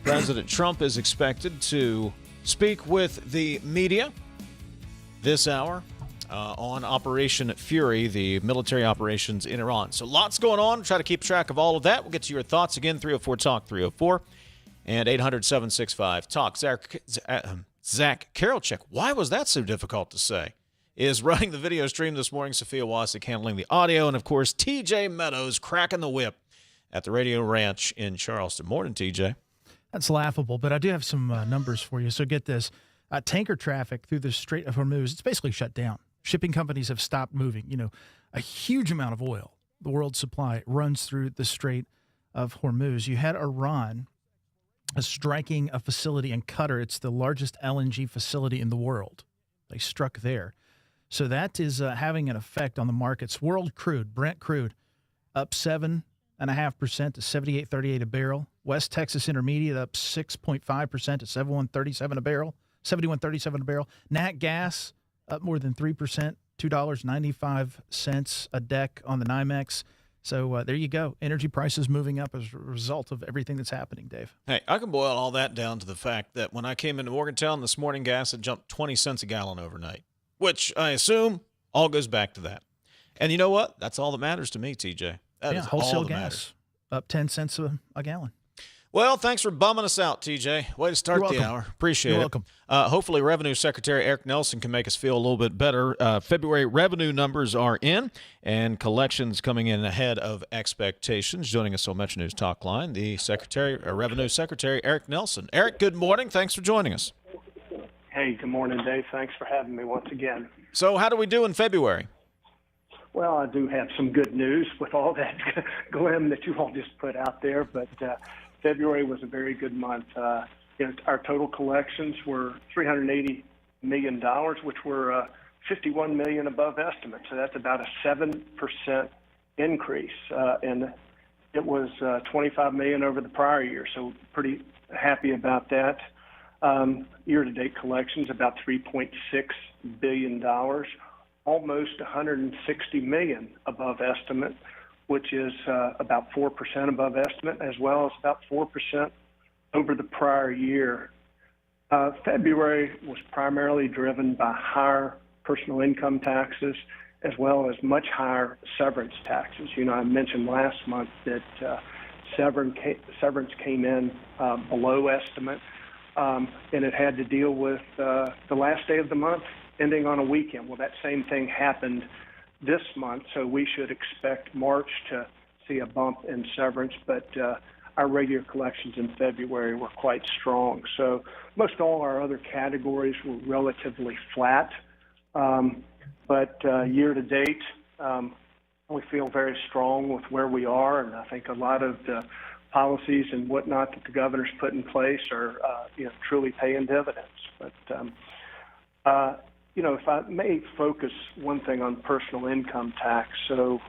President Trump is expected to speak with the media this hour on Operation Fury, the military operations in Iran. So lots going on. Try to keep track of all of that. We'll get to your thoughts again, 304-TALK-304. And 800-765-TALK. Zach Karolchek, why was that so difficult to say, is running the video stream this morning. Sophia Wasik handling the audio. And, of course, TJ Meadows cracking the whip at the Radio Ranch in Charleston. Morning, TJ. That's laughable, but I do have some numbers for you. So get this. Tanker traffic through the Strait of Hormuz, it's basically shut down. Shipping companies have stopped moving. You know, a huge amount of oil, the world's supply, runs through the Strait of Hormuz. You had Iran striking a facility in Qatar. It's the largest LNG facility in the world. They struck there. So that is having an effect on the markets. World crude, Brent crude, up 7.5% to $78.38 a barrel. West Texas Intermediate up 6.5% to $71.37 a barrel. $71.37 a barrel. Nat gas up more than 3%, $2.95 a deck on the NYMEX. So there you go. Energy prices moving up as a result of everything that's happening, Dave. Hey, I can boil all that down to the fact that when I came into Morgantown this morning, gas had jumped 20 cents a gallon overnight, which I assume all goes back to that. And you know what? That's all that matters to me, TJ. That is wholesale all that gas matters. Up 10 cents a gallon. Well, thanks for bumming us out, TJ. Way to start the hour. Appreciate it. You're welcome. Hopefully, Revenue Secretary Eric Nelson can make us feel a little bit better. February revenue numbers are in, and collections coming in ahead of expectations. Joining us on MetroNews Talkline, the Revenue Secretary Eric Nelson. Eric, good morning. Thanks for joining us. Hey, good morning, Dave. Thanks for having me once again. So how do we do in February? Well, I do have some good news with all that glim that you all just put out there, but February was a very good month. Our total collections were $380 million, which were $51 million above estimate. So that's about a 7% increase. And it was $25 million over the prior year. So pretty happy about that. Year-to-date collections, about $3.6 billion, almost $160 million above estimate, which is about 4% above estimate, as well as about 4% over the prior year. February was primarily driven by higher personal income taxes, as well as much higher severance taxes. You know, I mentioned last month that severance came in below estimate, and it had to deal with the last day of the month ending on a weekend. Well, that same thing happened this month, so we should expect March to see a bump in severance, but our regular collections in February were quite strong. So most all our other categories were relatively flat, but year to date, we feel very strong with where we are, and I think a lot of the policies and whatnot that the governor's put in place are truly paying dividends. But if I may focus one thing on personal income tax. So,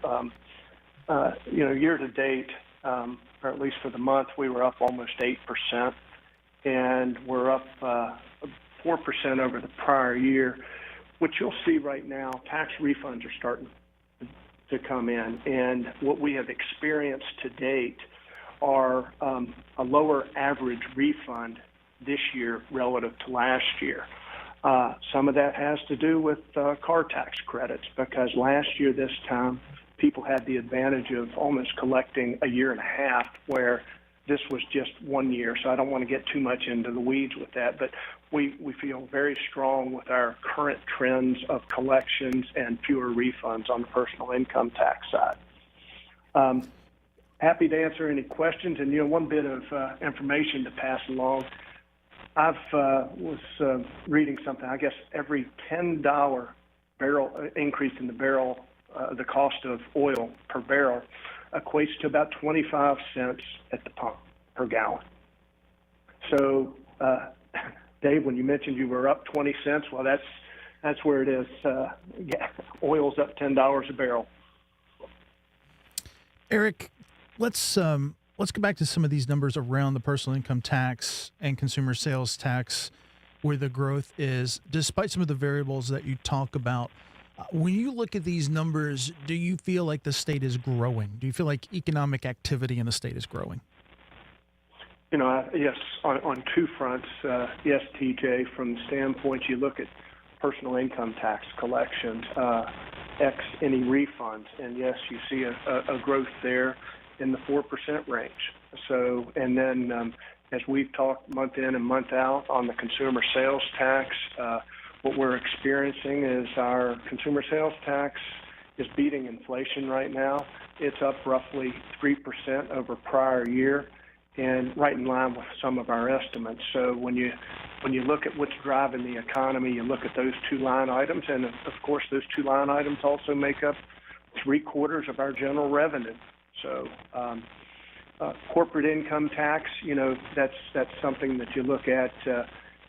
year to date, or at least for the month, we were up almost 8%, and we're up 4% over the prior year. What you'll see right now, tax refunds are starting to come in, and what we have experienced to date are a lower average refund this year relative to last year. Some of that has to do with car tax credits, because last year this time people had the advantage of almost collecting a year and a half, where this was just 1 year. So I don't want to get too much into the weeds with that, but we feel very strong with our current trends of collections and fewer refunds on the personal income tax side. Happy to answer any questions. And, one bit of information to pass along. I was reading something. I guess every $10 barrel increase in the cost of oil per barrel equates to about 25 cents at the pump per gallon. So, Dave, when you mentioned you were up 20 cents, well, that's where it is. Oil's up $10 a barrel. Eric, let's go back to some of these numbers around the personal income tax and consumer sales tax, where the growth is, despite some of the variables that you talk about. When you look at these numbers, do you feel like the state is growing? Do you feel like economic activity in the state is growing? Yes, on two fronts. Yes, TJ, from the standpoint you look at personal income tax collections, X any refunds, and yes, you see a growth there in the 4% range. So, and then as we've talked month in and month out on the consumer sales tax, what we're experiencing is our consumer sales tax is beating inflation right now. It's up roughly 3% over prior year, and right in line with some of our estimates. So when you look at what's driving the economy, you look at those two line items, and of course those two line items also make up 3/4 of our general revenue. So corporate income tax, that's something that you look at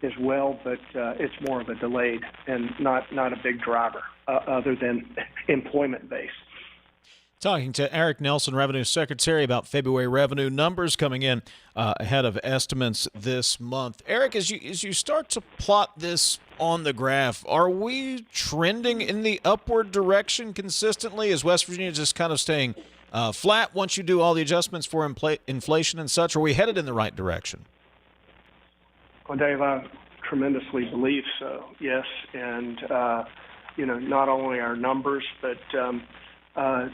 as well, but it's more of a delayed and not a big driver other than employment base. Talking to Eric Nelson, Revenue Secretary, about February revenue numbers coming in ahead of estimates this month. Eric, as you start to plot this on the graph, are we trending in the upward direction consistently? Is West Virginia just kind of staying flat once you do all the adjustments for inflation and such? Are we headed in the right direction? Well, Dave, I tremendously believe so, yes. And, not only our numbers, but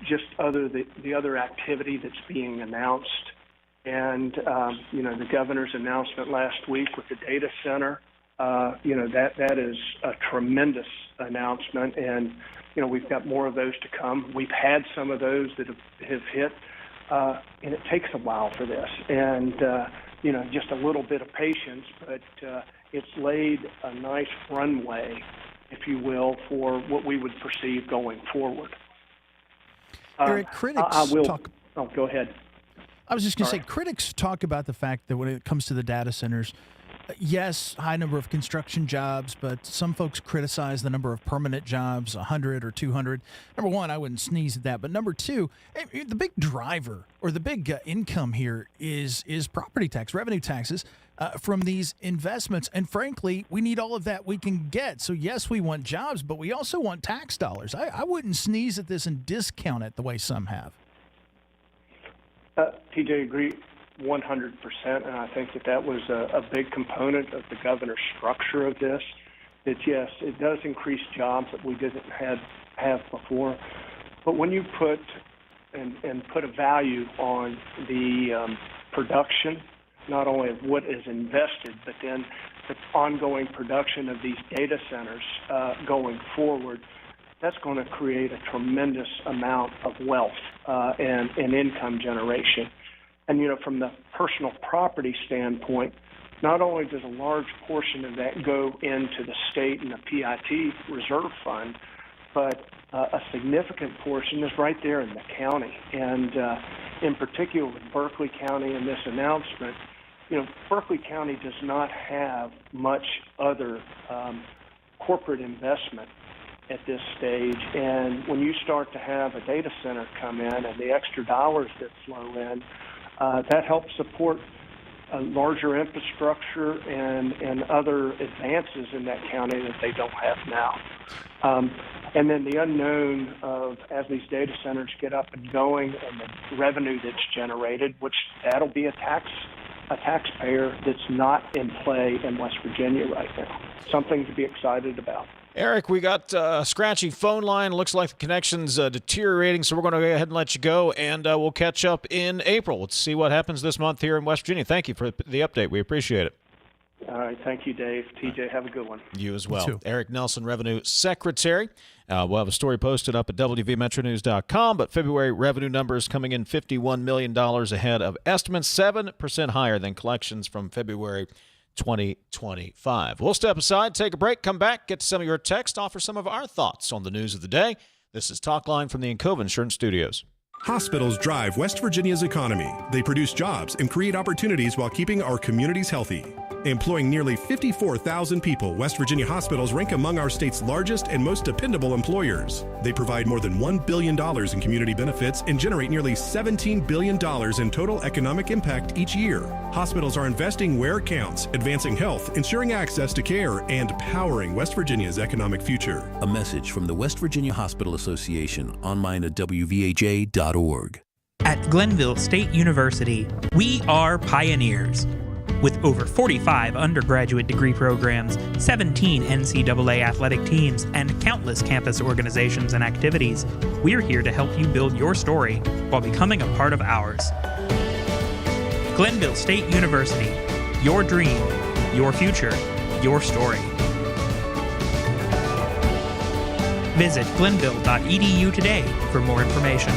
just the other activity that's being announced. And, the governor's announcement last week with the data center, that is a tremendous announcement. And, we've got more of those to come. We've had some of those that have hit, and it takes a while for this. And, just a little bit of patience, but it's laid a nice runway, if you will, for what we would perceive going forward. Eric, critics talk. Oh, go ahead. I was just going to say, critics talk about the fact that when it comes to the data centers, yes, high number of construction jobs, but some folks criticize the number of permanent jobs, 100 or 200. Number one, I wouldn't sneeze at that. But number two, the big driver or the big income here is property tax, revenue taxes from these investments. And frankly, we need all of that we can get. So yes, we want jobs, but we also want tax dollars. I wouldn't sneeze at this and discount it the way some have. TJ, agree 100%, and I think that was a big component of the governor's structure of this. Yes, it does increase jobs that we didn't have before. But when you put a value on the production, not only of what is invested, but then the ongoing production of these data centers going forward, that's going to create a tremendous amount of wealth and income generation. And, from the personal property standpoint, not only does a large portion of that go into the state and the PIT reserve fund, but a significant portion is right there in the county. And in particular with Berkeley County and this announcement, Berkeley County does not have much other corporate investment at this stage. And when you start to have a data center come in and the extra dollars that flow in, that helps support a larger infrastructure and other advances in that county that they don't have now. And then the unknown of, as these data centers get up and going, and the revenue that's generated, which that'll be a taxpayer that's not in play in West Virginia right now. Something to be excited about. Eric, we got a scratchy phone line. Looks like the connection's deteriorating, so we're going to go ahead and let you go, and we'll catch up in April. Let's see what happens this month here in West Virginia. Thank you for the update. We appreciate it. All right. Thank you, Dave. TJ, have a good one. You as well. Eric Nelson, Revenue Secretary. We'll have a story posted up at WVMetroNews.com, but February revenue numbers coming in $51 million ahead of estimates, 7% higher than collections from February 2025. We'll step aside, take a break, come back, get to some of your text, offer some of our thoughts on the news of the day. This is Talkline from the Encova Insurance Studios. Hospitals drive West Virginia's economy. They produce jobs and create opportunities while keeping our communities healthy. Employing nearly 54,000 people, West Virginia hospitals rank among our state's largest and most dependable employers. They provide more than $1 billion in community benefits and generate nearly $17 billion in total economic impact each year. Hospitals are investing where it counts, advancing health, ensuring access to care, and powering West Virginia's economic future. A message from the West Virginia Hospital Association, online at WVHA.org. At Glenville State University, we are pioneers. With over 45 undergraduate degree programs, 17 NCAA athletic teams, and countless campus organizations and activities, we're here to help you build your story while becoming a part of ours. Glenville State University, your dream, your future, your story. Visit glenville.edu today for more information.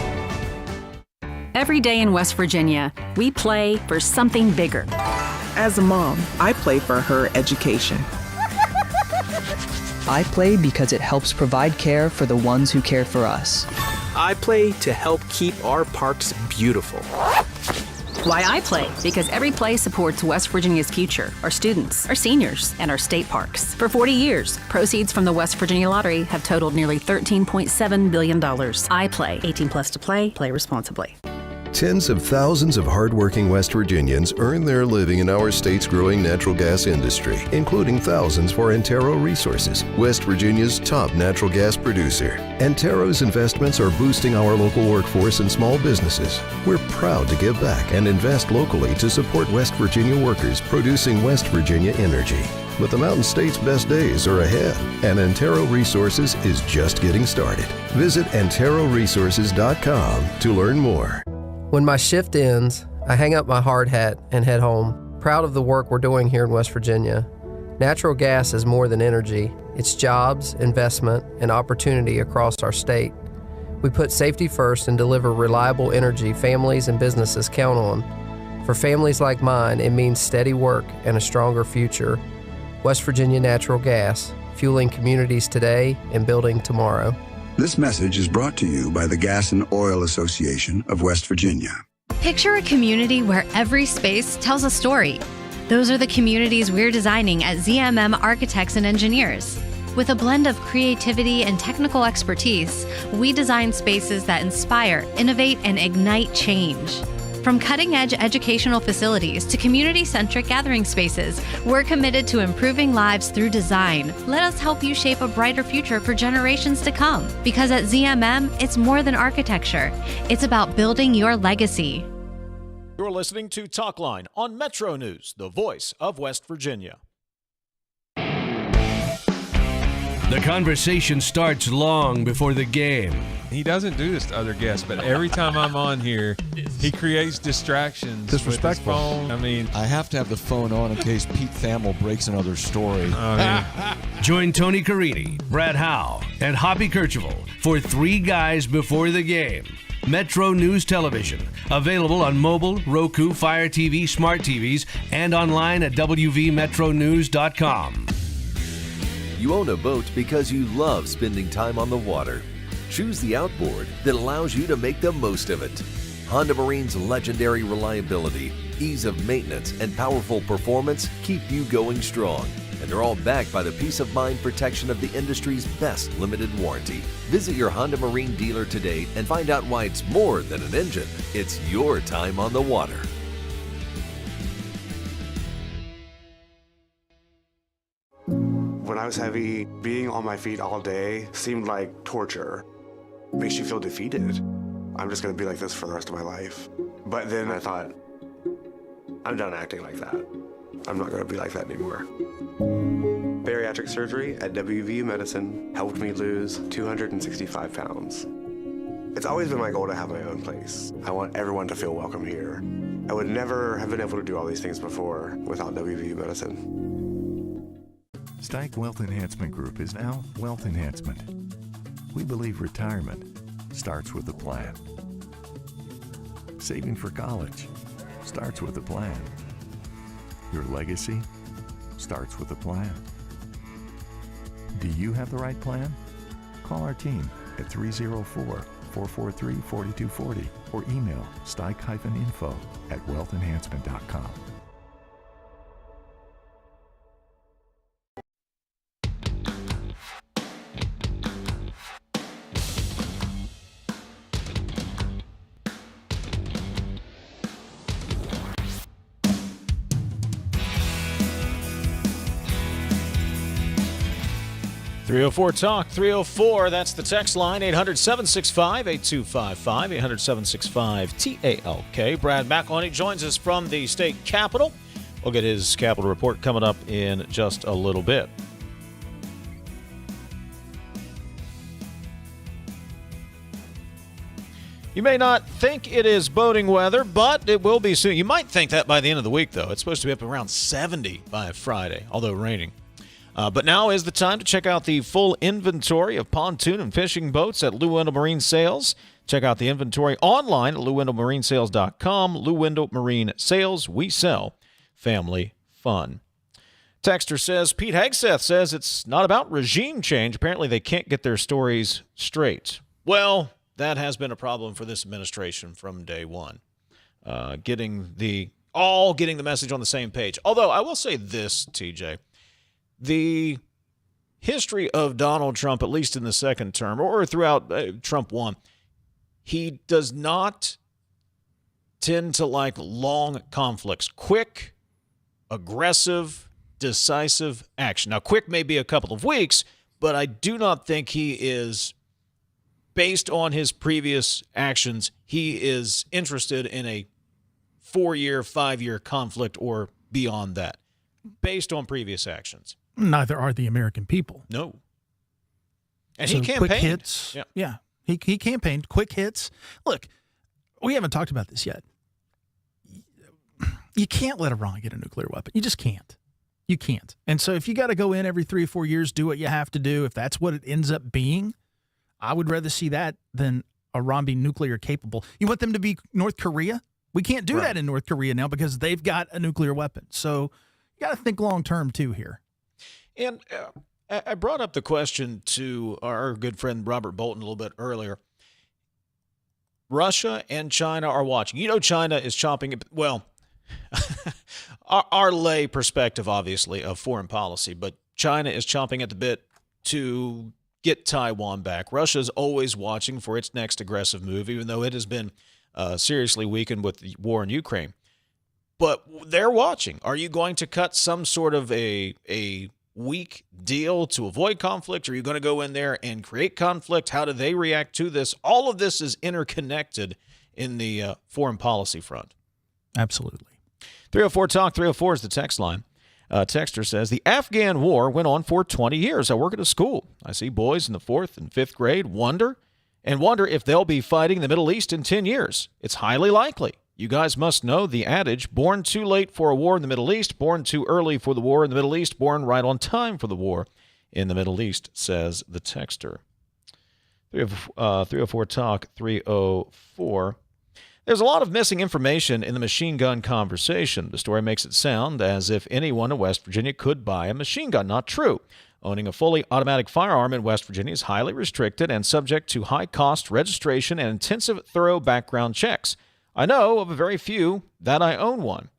Every day in West Virginia, we play for something bigger. As a mom, I play for her education. I play because it helps provide care for the ones who care for us. I play to help keep our parks beautiful. Why I play? Because every play supports West Virginia's future, our students, our seniors, and our state parks. For 40 years, proceeds from the West Virginia Lottery have totaled nearly $13.7 billion. I play. 18 plus to play. Play responsibly. Tens of thousands of hardworking West Virginians earn their living in our state's growing natural gas industry, including thousands for Antero Resources, West Virginia's top natural gas producer. Antero's investments are boosting our local workforce and small businesses. We're proud to give back and invest locally to support West Virginia workers producing West Virginia energy. But the Mountain State's best days are ahead, and Antero Resources is just getting started. Visit AnteroResources.com to learn more. When my shift ends, I hang up my hard hat and head home, proud of the work we're doing here in West Virginia. Natural gas is more than energy. It's jobs, investment, and opportunity across our state. We put safety first and deliver reliable energy families and businesses count on. For families like mine, it means steady work and a stronger future. West Virginia Natural Gas, fueling communities today and building tomorrow. This message is brought to you by the Gas and Oil Association of West Virginia. Picture a community where every space tells a story. Those are the communities we're designing at ZMM Architects and Engineers. With a blend of creativity and technical expertise, we design spaces that inspire, innovate, and ignite change. From cutting-edge educational facilities to community-centric gathering spaces, we're committed to improving lives through design. Let us help you shape a brighter future for generations to come. Because at ZMM, it's more than architecture. It's about building your legacy. You're listening to Talkline on Metro News, the voice of West Virginia. The conversation starts long before the game. He doesn't do this to other guests, but every time I'm on here, he creates distractions. Disrespectful. With his phone. I mean, I have to have the phone on in case Pete Thamel breaks another story. Join Tony Carini, Brad Howe, and Hoppy Kercheval for Three Guys Before the Game. Metro News Television, available on mobile, Roku, Fire TV, smart TVs, and online at WVMetroNews.com. You own a boat because you love spending time on the water. Choose the outboard that allows you to make the most of it. Honda Marine's legendary reliability, ease of maintenance, and powerful performance keep you going strong. and they're all backed by the peace of mind protection of the industry's best limited warranty. Visit your Honda Marine dealer today and find out why it's more than an engine. It's your time on the water. When I was heavy, being on my feet all day seemed like torture. It makes you feel defeated. I'm just going to be like this for the rest of my life. But then I thought, I'm done acting like that. I'm not going to be like that anymore. Bariatric surgery at WVU Medicine helped me lose 265 pounds. It's always been my goal to have my own place. I want everyone to feel welcome here. I would never have been able to do all these things before without WVU Medicine. Steig Wealth Enhancement Group is now Wealth Enhancement. We believe retirement starts with a plan. Saving for college starts with a plan. Your legacy starts with a plan. Do you have the right plan? Call our team at 304-443-4240 or email steig-info@wealthenhancement.com. Talk 304. That's the text line. 800-765-8255. 800-765-TALK. Brad McElhinny joins us from the state capitol. We'll get his Capitol report coming up in just a little bit. You may not think it is boating weather, but it will be soon. You might think that by the end of the week, though. It's supposed to be up around 70 by Friday, although raining. But now is the time to check out the full inventory of pontoon and fishing boats at Lou Wendell Marine Sales. Check out the inventory online at LouWendellMarineSales.com. Lou Wendell Marine Sales, we sell family fun. Texter says, Pete Hegseth says it's not about regime change. Apparently they can't get their stories straight. Well, that has been a problem for this administration from day one. Getting the message on the same page. Although I will say this, TJ. The history of Donald Trump, at least in the second term, or throughout Trump 1, he does not tend to like long conflicts. Quick, aggressive, decisive action. Now, quick may be a couple of weeks, but I do not think he is, based on his previous actions, he is interested in a 4-year, 5-year conflict or beyond that, based on previous actions. Neither are the American people. No. And so he campaigned. Quick hits. Yeah. He campaigned. Quick hits. Look, we haven't talked about this yet. You can't let Iran get a nuclear weapon. You just can't. You can't. And so if you got to go in every 3 or 4 years, do what you have to do, if that's what it ends up being, I would rather see that than Iran be nuclear capable. You want them to be North Korea? We can't do that in North Korea now because they've got a nuclear weapon. So you got to think long term, too, here. And I brought up the question to our good friend Robert Bolton a little bit earlier. Russia and China are watching. You know, China is chomping at, well, our lay perspective, obviously, of foreign policy, but China is chomping at the bit to get Taiwan back. Russia's always watching for its next aggressive move, even though it has been seriously weakened with the war in Ukraine. But they're watching. Are you going to cut some sort of a weak deal to avoid conflict? Are you going to go in there and create conflict? How do they react to this? All of this is interconnected in the foreign policy front. Absolutely. 304 Talk 304 is the text line. Texter says, the Afghan war went on for 20 years. I work at a school. I see boys in the 4th and 5th grade wonder if they'll be fighting the Middle East in 10 years. It's highly likely. You guys must know the adage, born too late for a war in the Middle East, born too early for the war in the Middle East, born right on time for the war in the Middle East, says the texter. 304 Talk 304. There's a lot of missing information in the machine gun conversation. The story makes it sound as if anyone in West Virginia could buy a machine gun. Not true. Owning a fully automatic firearm in West Virginia is highly restricted and subject to high-cost registration and intensive, thorough background checks. I know of a very few that I own one.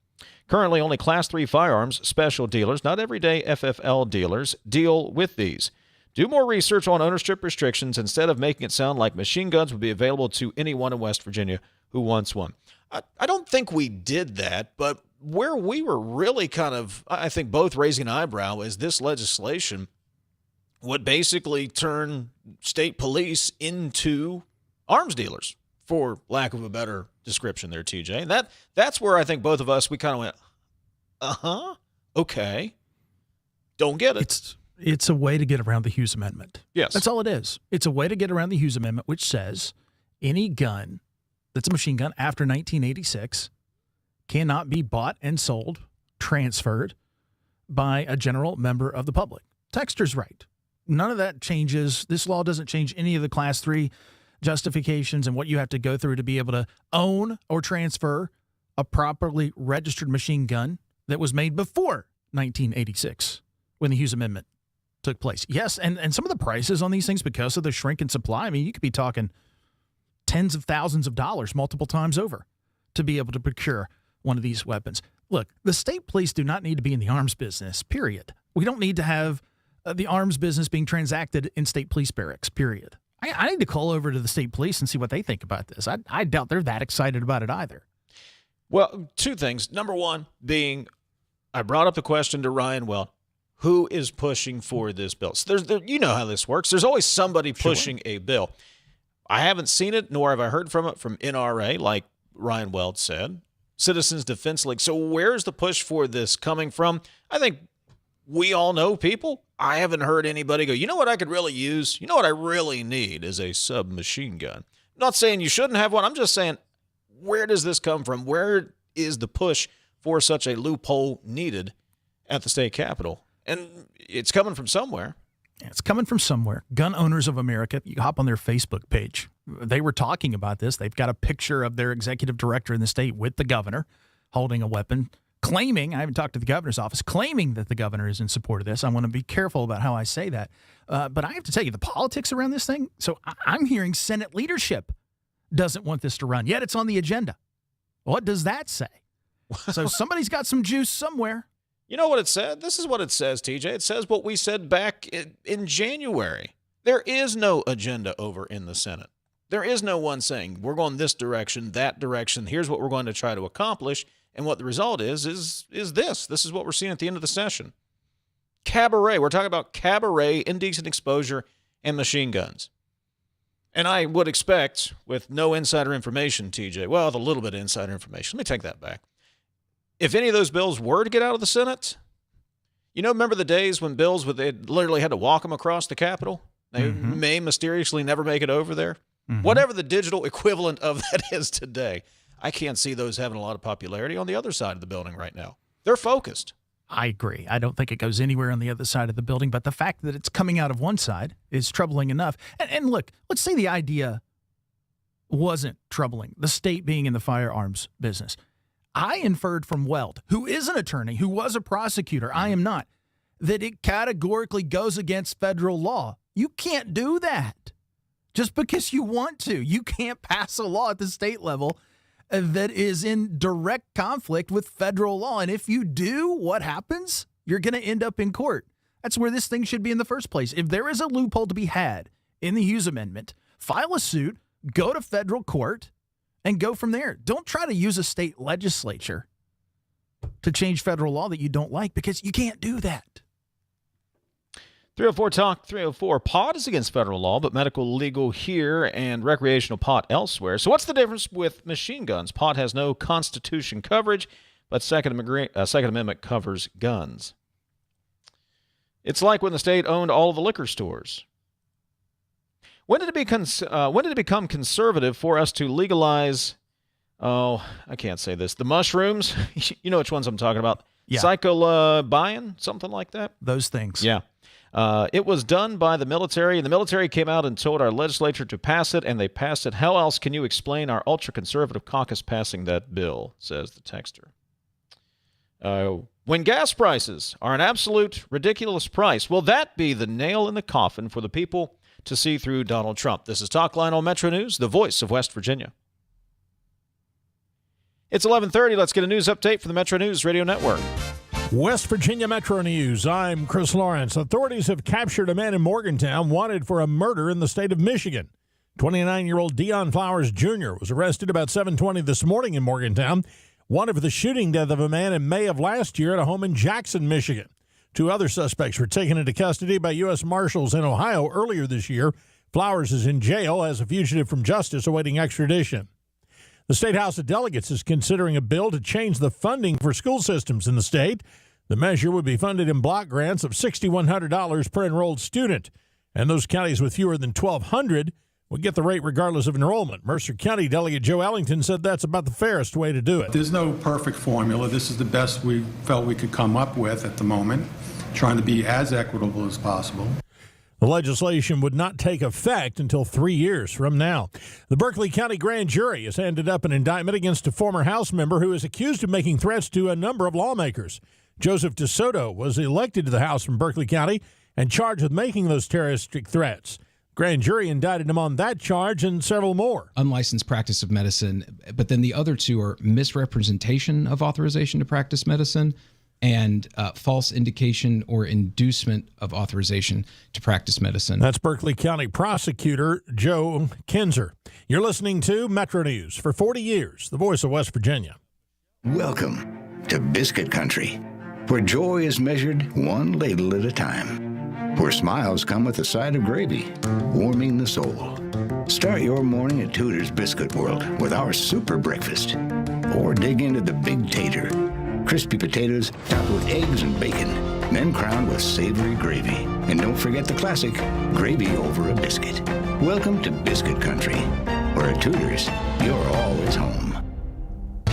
Currently, only Class 3 firearms special dealers, not everyday FFL dealers, deal with these. Do more research on ownership restrictions instead of making it sound like machine guns would be available to anyone in West Virginia who wants one. I don't think we did that, but where we were really kind of, I think, both raising an eyebrow is this legislation would basically turn state police into arms dealers, for lack of a better description there, TJ. And that's where I think both of us, we kind of went, okay, don't get it. It's a way to get around the Hughes Amendment. Yes. That's all it is. It's a way to get around the Hughes Amendment, which says any gun that's a machine gun after 1986 cannot be bought and sold, transferred by a general member of the public. Texter's right. None of that changes. This law doesn't change any of the Class 3 justifications and what you have to go through to be able to own or transfer a properly registered machine gun that was made before 1986 when the Hughes Amendment took place. Yes, and some of the prices on these things, because of the shrink in supply, I mean, you could be talking tens of thousands of dollars multiple times over to be able to procure one of these weapons. Look, the state police do not need to be in the arms business, period. We don't need to have the arms business being transacted in state police barracks, period. I need to call over to the state police and see what they think about this. I doubt they're that excited about it either. Well, two things. Number one being, I brought up the question to Ryan Weld, who is pushing for this bill? So you know how this works. There's always somebody pushing a bill. I haven't seen it, nor have I heard from it from NRA, like Ryan Weld said. Citizens Defense League. So where's the push for this coming from? I think we all know people. I haven't heard anybody go, you know what I could really use? You know what I really need is a submachine gun. I'm not saying you shouldn't have one. I'm just saying, where does this come from? Where is the push for such a loophole needed at the state capitol? And it's coming from somewhere. It's coming from somewhere. Gun Owners of America, you hop on their Facebook page. They were talking about this. They've got a picture of their executive director in the state with the governor holding a weapon, claiming, I haven't talked to the governor's office, claiming that the governor is in support of this. I want to be careful about how I say that. But I have to tell you, the politics around this thing, so I'm hearing Senate leadership doesn't want this to run, yet it's on the agenda. What does that say? So somebody's got some juice somewhere. You know what it said? This is what it says, TJ. It says what we said back in January. There is no agenda over in the Senate. There is no one saying, we're going this direction, that direction, here's what we're going to try to accomplish, and what the result is this. This is what we're seeing at the end of the session. Cabaret. We're talking about cabaret, indecent exposure, and machine guns. And I would expect, with no insider information, TJ, well, with a little bit of insider information, let me take that back. If any of those bills were to get out of the Senate, remember the days when bills, they literally had to walk them across the Capitol? They may mysteriously never make it over there. Whatever the digital equivalent of that is today, I can't see those having a lot of popularity on the other side of the building right now. They're focused. I agree. I don't think it goes anywhere on the other side of the building, but the fact that it's coming out of one side is troubling enough. And look, let's say the idea wasn't troubling, the state being in the firearms business. I inferred from Weld, who is an attorney, who was a prosecutor, I am not, that it categorically goes against federal law. You can't do that just because you want to. You can't pass a law at the state level that is in direct conflict with federal law. And if you do, what happens? You're going to end up in court. That's where this thing should be in the first place. If there is a loophole to be had in the Hughes Amendment, file a suit, go to federal court, and go from there. Don't try to use a state legislature to change federal law that you don't like, because you can't do that. 304 Talk 304. Pot is against federal law, but medical legal here and recreational pot elsewhere. So what's the difference with machine guns? Pot has no Constitution coverage, but Second Amendment covers guns. It's like when the state owned all of the liquor stores. When did it become conservative for us to legalize, I can't say this, the mushrooms? You know which ones I'm talking about. Yeah. Psilocybin, something like that? Those things. Yeah. It was done by the military, and the military came out and told our legislature to pass it, and they passed it. How else can you explain our ultra-conservative caucus passing that bill, says the texter. When gas prices are an absolute ridiculous price, will that be the nail in the coffin for the people to see through Donald Trump? This is Talkline on Metro News, the voice of West Virginia. It's 11:30. Let's get a news update from the Metro News Radio Network. West Virginia Metro News. I'm Chris Lawrence. Authorities have captured a man in Morgantown wanted for a murder in the state of Michigan. 29-year-old Dion Flowers Jr. was arrested about 7:20 this morning in Morgantown, wanted for the shooting death of a man in May of last year at a home in Jackson, Michigan. 2 other suspects were taken into custody by U.S. Marshals in Ohio earlier this year. Flowers is in jail as a fugitive from justice awaiting extradition. The State House of Delegates is considering a bill to change the funding for school systems in the state. The measure would be funded in block grants of $6,100 per enrolled student, and those counties with fewer than 1,200 would get the rate regardless of enrollment. Mercer County Delegate Joe Ellington said that's about the fairest way to do it. There's no perfect formula. This is the best we felt we could come up with at the moment, trying to be as equitable as possible. The legislation would not take effect until 3 years from now. The Berkeley County Grand Jury has handed up an indictment against a former House member who is accused of making threats to a number of lawmakers. Joseph DeSoto was elected to the House from Berkeley County and charged with making those terroristic threats. Grand jury indicted him on that charge and several more. Unlicensed practice of medicine, but then the other 2 are misrepresentation of authorization to practice medicine and false indication or inducement of authorization to practice medicine. That's Berkeley County Prosecutor Joe Kinzer. You're listening to Metro News. For 40 years, the voice of West Virginia. Welcome to Biscuit Country, where joy is measured one ladle at a time. Where smiles come with a side of gravy, warming the soul. Start your morning at Tudor's Biscuit World with our super breakfast. Or dig into the Big Tater. Crispy potatoes topped with eggs and bacon, then crowned with savory gravy. And don't forget the classic, gravy over a biscuit. Welcome to Biscuit Country, where at Tudor's, you're always home.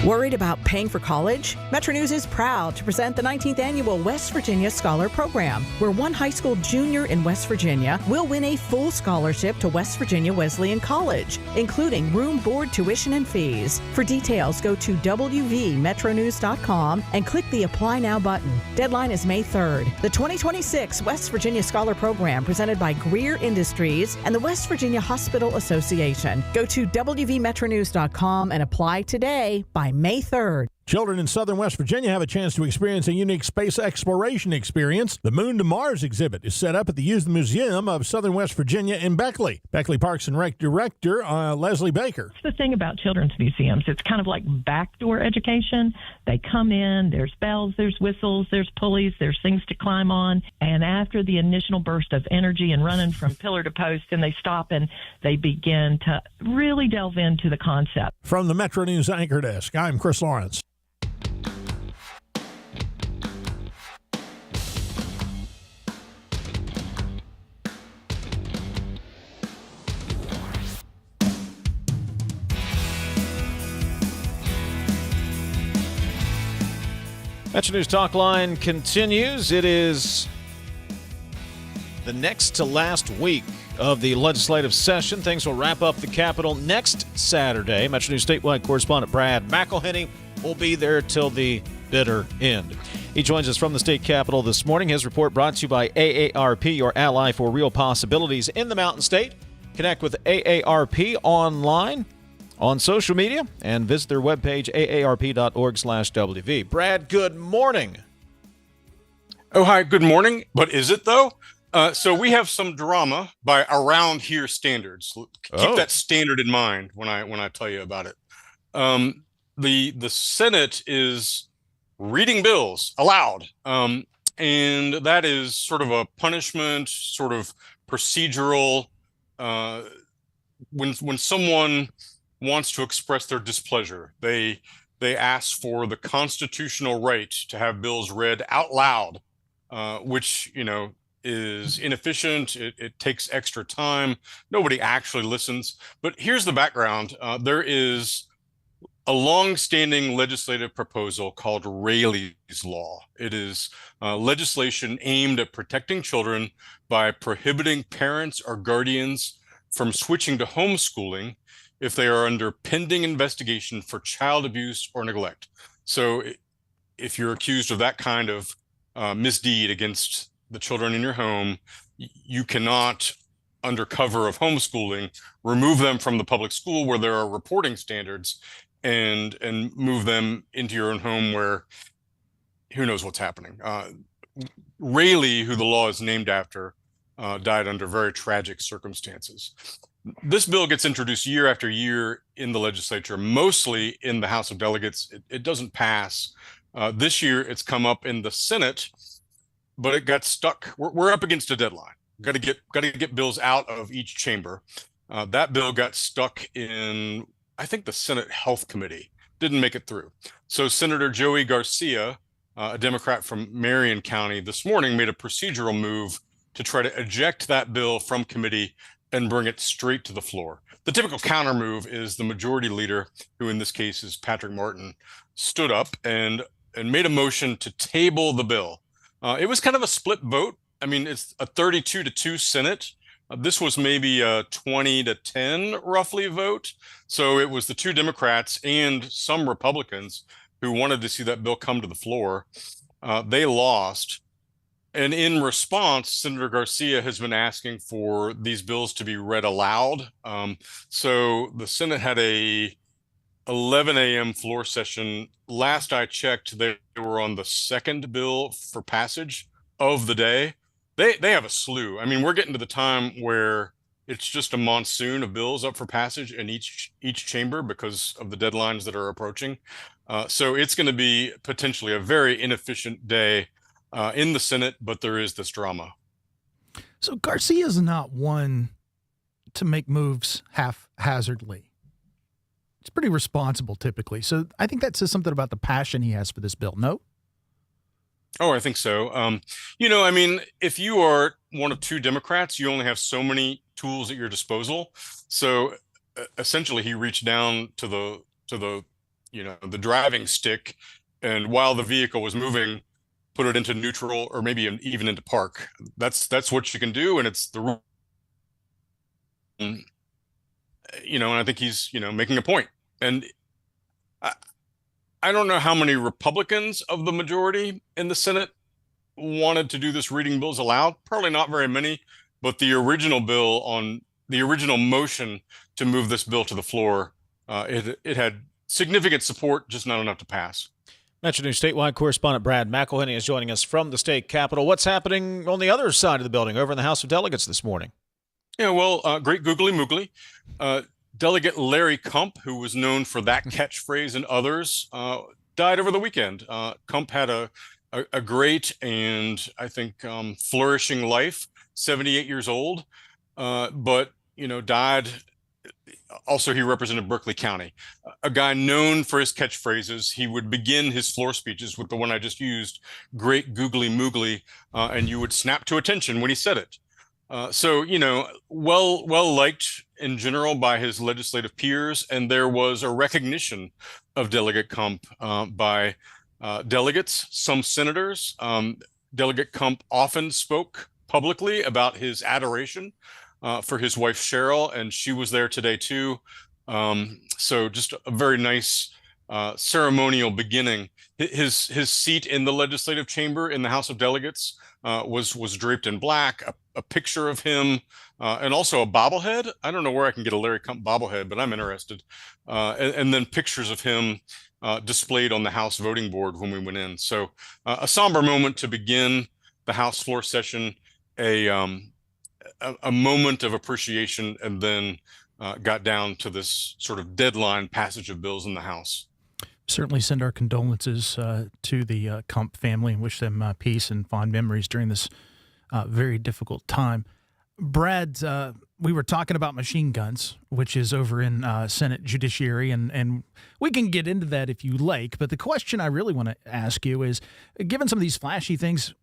Worried about paying for college? Metro News is proud to present the 19th Annual West Virginia Scholar Program, where one high school junior in West Virginia will win a full scholarship to West Virginia Wesleyan College, including room, board, tuition, and fees. For details, go to wvmetronews.com and click the Apply Now button. Deadline is May 3rd. The 2026 West Virginia Scholar Program, presented by Greer Industries and the West Virginia Hospital Association. Go to wvmetronews.com and apply today by May 3rd. Children in southern West Virginia have a chance to experience a unique space exploration experience. The Moon to Mars exhibit is set up at the Youth Museum of Southern West Virginia in Beckley. Beckley Parks and Rec Director Leslie Baker. That's the thing about children's museums. It's kind of like backdoor education. They come in, there's bells, there's whistles, there's pulleys, there's things to climb on. And after the initial burst of energy and running from pillar to post, and they stop and they begin to really delve into the concept. From the Metro News Anchor Desk, I'm Chris Lawrence. Metro News Talkline continues. It is the next to last week of the legislative session. Things will wrap up the Capitol next Saturday. Metro News statewide correspondent Brad McElhinny will be there till the bitter end. He joins us from the state capitol this morning. His report brought to you by AARP, your ally for real possibilities in the Mountain State. Connect with AARP online, on social media, and visit their webpage, aarp.org/WV. Brad, good morning. Oh, hi, good morning. But is it, though? So we have some drama by around here standards. Keep that standard in mind when I tell you about it. The Senate is reading bills aloud, and that is sort of a punishment, sort of procedural. When someone wants to express their displeasure, they ask for the constitutional right to have bills read out loud, which is inefficient. It takes extra time. Nobody actually listens. But here's the background. There is a long-standing legislative proposal called Rayleigh's Law. It is legislation aimed at protecting children by prohibiting parents or guardians from switching to homeschooling if they are under pending investigation for child abuse or neglect. So if you're accused of that kind of misdeed against the children in your home, you cannot, under cover of homeschooling, remove them from the public school where there are reporting standards and move them into your own home where who knows what's happening. Rayleigh, who the law is named after, died under very tragic circumstances. This bill gets introduced year after year in the legislature, mostly in the House of Delegates. It doesn't pass. This year, it's come up in the Senate, but it got stuck. We're up against a deadline. Got to get bills out of each chamber. That bill got stuck in, I think, the Senate Health Committee. Didn't make it through. So Senator Joey Garcia, a Democrat from Marion County, this morning made a procedural move to try to eject that bill from committee and bring it straight to the floor. The typical counter move is the majority leader, who in this case is Patrick Martin, stood up and made a motion to table the bill. It was kind of a split vote. I mean, it's a 32-2 Senate. This was maybe a 20-10 roughly vote. So it was the two Democrats and some Republicans who wanted to see that bill come to the floor. They lost. And in response, Senator Garcia has been asking for these bills to be read aloud. So the Senate had a 11 a.m. floor session. Last I checked, they were on the second bill for passage of the day. They have a slew. I mean, we're getting to the time where it's just a monsoon of bills up for passage in each chamber because of the deadlines that are approaching. So it's going to be potentially a very inefficient day in the Senate, but there is this drama. So Garcia's not one to make moves haphazardly. He's pretty responsible typically. So I think that says something about the passion he has for this bill. No? Oh, I think so. I mean, if you are one of two Democrats, you only have so many tools at your disposal. So essentially, he reached down to the driving stick, and while the vehicle was moving, put it into neutral or maybe even into park. That's what you can do, and it's the rule. And I think he's making a point. And I don't know how many Republicans of the majority in the Senate wanted to do this reading bills aloud. Probably not very many, but the original motion to move this bill to the floor, it had significant support, just not enough to pass. MetroNews statewide correspondent Brad McElhinny is joining us from the state capitol. What's happening on the other side of the building over in the House of Delegates this morning? Yeah, well, great googly moogly. Delegate Larry Kump, who was known for that catchphrase and others, died over the weekend. Kump had a great and I think flourishing life, 78 years old, but died. Also, he represented Berkeley County, a guy known for his catchphrases. He would begin his floor speeches with the one I just used, great googly moogly, and you would snap to attention when he said it. So, well liked in general by his legislative peers, and there was a recognition of Delegate Kump by delegates, some senators. Delegate Kump often spoke publicly about his adoration for his wife Cheryl, and she was there today too. So just a very nice ceremonial beginning. His seat in the legislative chamber in the House of Delegates was draped in black, a picture of him, and also a bobblehead. I don't know where I can get a Larry Kump bobblehead, but I'm interested. And then pictures of him displayed on the House voting board when we went in. So a somber moment to begin the House floor session, a moment of appreciation, and then got down to this sort of deadline passage of bills in the House. Certainly send our condolences to the Kump family and wish them peace and fond memories during this very difficult time. Brad, we were talking about machine guns, which is over in Senate Judiciary, and we can get into that if you like. But the question I really want to ask you is, given some of these flashy things,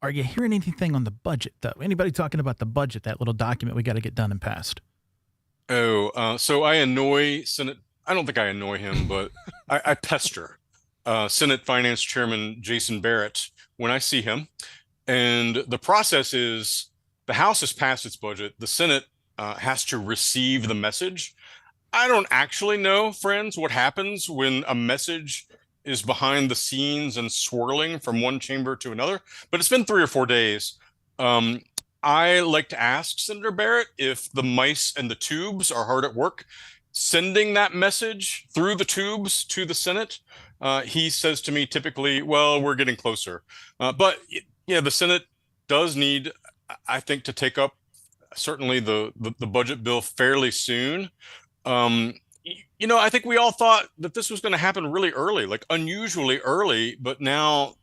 are you hearing anything on the budget, though? Anybody talking about the budget, that little document we got to get done and passed? So I annoy Senate. I don't think I annoy him, but I pester Senate Finance Chairman Jason Barrett when I see him. And the process is the House has passed its budget. The Senate has to receive the message. I don't actually know, friends, what happens when a message is behind the scenes and swirling from one chamber to another, but it's been 3 or 4 days. I like to ask Senator Barrett if the mice and the tubes are hard at work sending that message through the tubes to the Senate, he says to me typically, well, we're getting closer. But yeah, the Senate does need, I think, to take up certainly the budget bill fairly soon. I think we all thought that this was going to happen really early, like unusually early, but now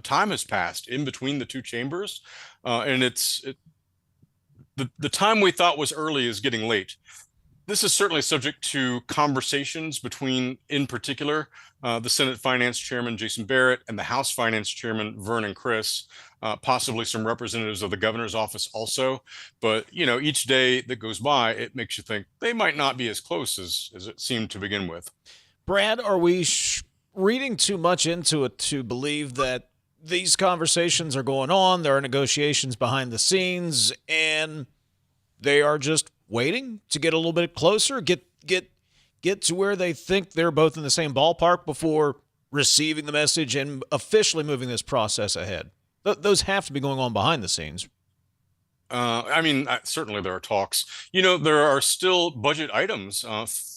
time has passed in between the two chambers, and the time we thought was early is getting late. This is certainly subject to conversations between, in particular, the Senate Finance Chairman Jason Barrett and the House Finance Chairman Vernon Criss, possibly some representatives of the governor's office also. But each day that goes by, it makes you think they might not be as close as it seemed to begin with. Brad, are we reading too much into it to believe that these conversations are going on, there are negotiations behind the scenes, and they are just waiting to get a little bit closer, get to where they think they're both in the same ballpark before receiving the message and officially moving this process ahead? Those have to be going on behind the scenes. Certainly there are talks. There are still budget items,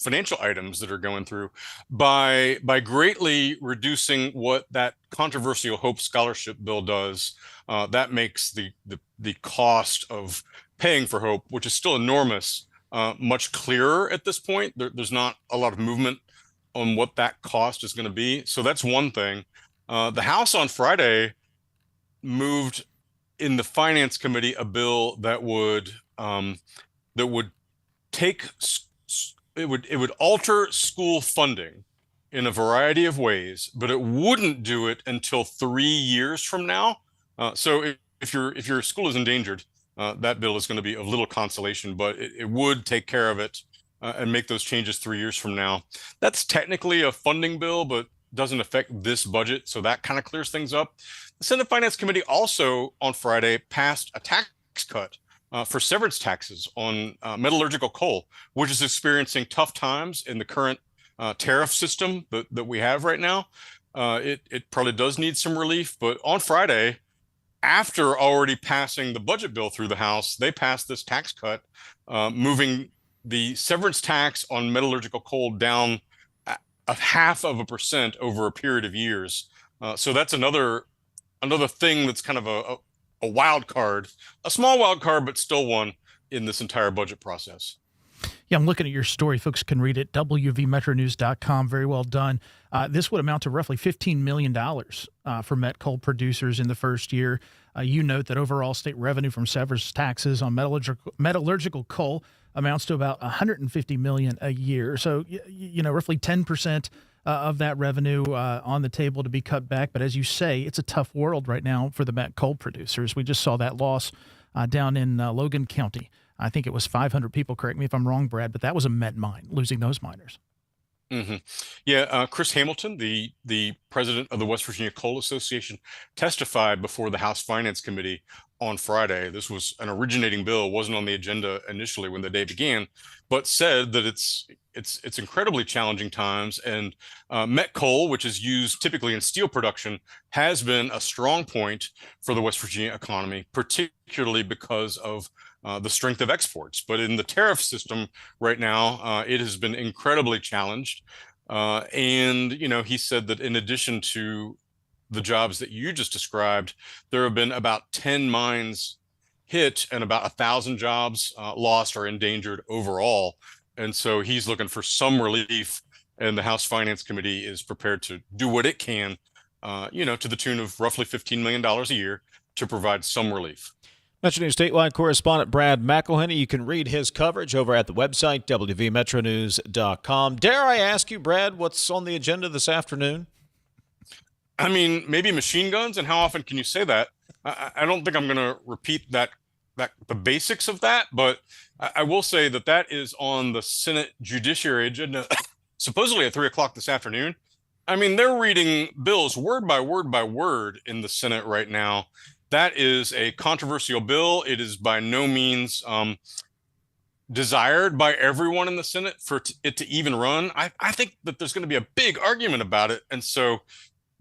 financial items that are going through by greatly reducing what that controversial Hope Scholarship bill does. That makes the cost of paying for Hope, which is still enormous, much clearer at this point. There's not a lot of movement on what that cost is going to be. So that's one thing. The House on Friday moved in the Finance Committee a bill that would alter school funding in a variety of ways, but it wouldn't do it until 3 years from now. So if your school is endangered, that bill is going to be of little consolation, but it would take care of it and make those changes 3 years from now. That's technically a funding bill, but doesn't affect this budget, so that kind of clears things up. The Senate Finance Committee also on Friday passed a tax cut for severance taxes on metallurgical coal, which is experiencing tough times in the current tariff system that we have right now. It probably does need some relief, but on Friday, after already passing the budget bill through the House, they passed this tax cut, moving the severance tax on metallurgical coal down a 0.5% over a period of years. So that's another thing that's kind of a wild card, a small wild card, but still one in this entire budget process. Yeah, I'm looking at your story. Folks can read it, wvmetronews.com. Very well done. This would amount to roughly $15 million for met coal producers in the first year. You note that overall state revenue from severance taxes on metallurgical coal amounts to about $150 million a year. So, roughly 10% of that revenue on the table to be cut back. But as you say, it's a tough world right now for the met coal producers. We just saw that loss down in Logan County. I think it was 500 people. Correct me if I'm wrong, Brad, but that was a met mine, losing those miners. Mm-hmm. Yeah, Chris Hamilton, the president of the West Virginia Coal Association, testified before the House Finance Committee on Friday. This was an originating bill, wasn't on the agenda initially when the day began, but said that it's incredibly challenging times, and met coal, which is used typically in steel production, has been a strong point for the West Virginia economy, particularly because of the strength of exports. But in the tariff system right now, it has been incredibly challenged. And he said that in addition to the jobs that you just described, there have been about 10 mines hit and about 1,000 jobs lost or endangered overall. And so he's looking for some relief, and the House Finance Committee is prepared to do what it can, to the tune of roughly $15 million a year to provide some relief. MetroNews statewide correspondent Brad McElhinny. You can read his coverage over at the website, wvmetronews.com. Dare I ask you, Brad, what's on the agenda this afternoon? I mean, maybe machine guns, and how often can you say that? I don't think I'm going to repeat the basics of that, but I will say that is on the Senate Judiciary agenda, supposedly at 3 o'clock this afternoon. I mean, they're reading bills word by word by word in the Senate right now. That is a controversial bill. It is by no means desired by everyone in the Senate for it to even run. I think that there's going to be a big argument about it. And so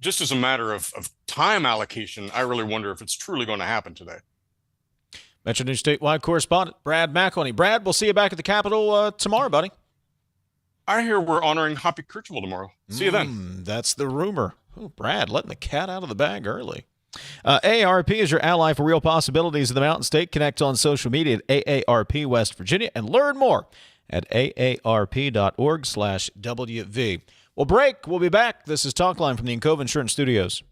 just as a matter of time allocation, I really wonder if it's truly going to happen today. MetroNews statewide correspondent Brad McElhinny. Brad, we'll see you back at the Capitol tomorrow, buddy. I hear we're honoring Hoppy Kercheval tomorrow. See you then. That's the rumor. Oh, Brad, letting the cat out of the bag early. AARP is your ally for real possibilities in the Mountain State. Connect on social media at AARP West Virginia and learn more at aarp.org/WV. We'll break. We'll be back. This is Talkline from the Encova Insurance Studios.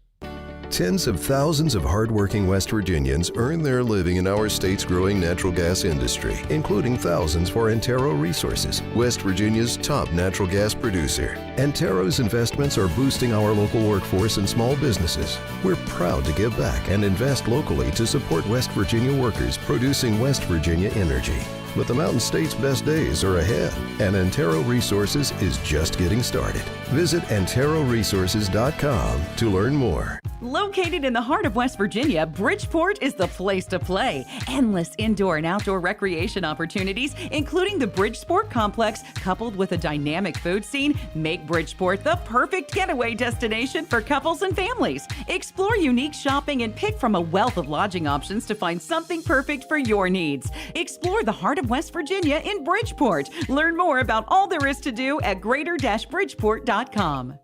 Tens of thousands of hardworking West Virginians earn their living in our state's growing natural gas industry, including thousands for Antero Resources, West Virginia's top natural gas producer. Antero's investments are boosting our local workforce and small businesses. We're proud to give back and invest locally to support West Virginia workers producing West Virginia energy. But the Mountain State's best days are ahead, and Antero Resources is just getting started. Visit AnteroResources.com to learn more. Located in the heart of West Virginia, Bridgeport is the place to play. Endless indoor and outdoor recreation opportunities, including the Bridgeport Complex, coupled with a dynamic food scene, make Bridgeport the perfect getaway destination for couples and families. Explore unique shopping and pick from a wealth of lodging options to find something perfect for your needs. Explore the heart of West Virginia in Bridgeport. Learn more about all there is to do at greater-bridgeport.com.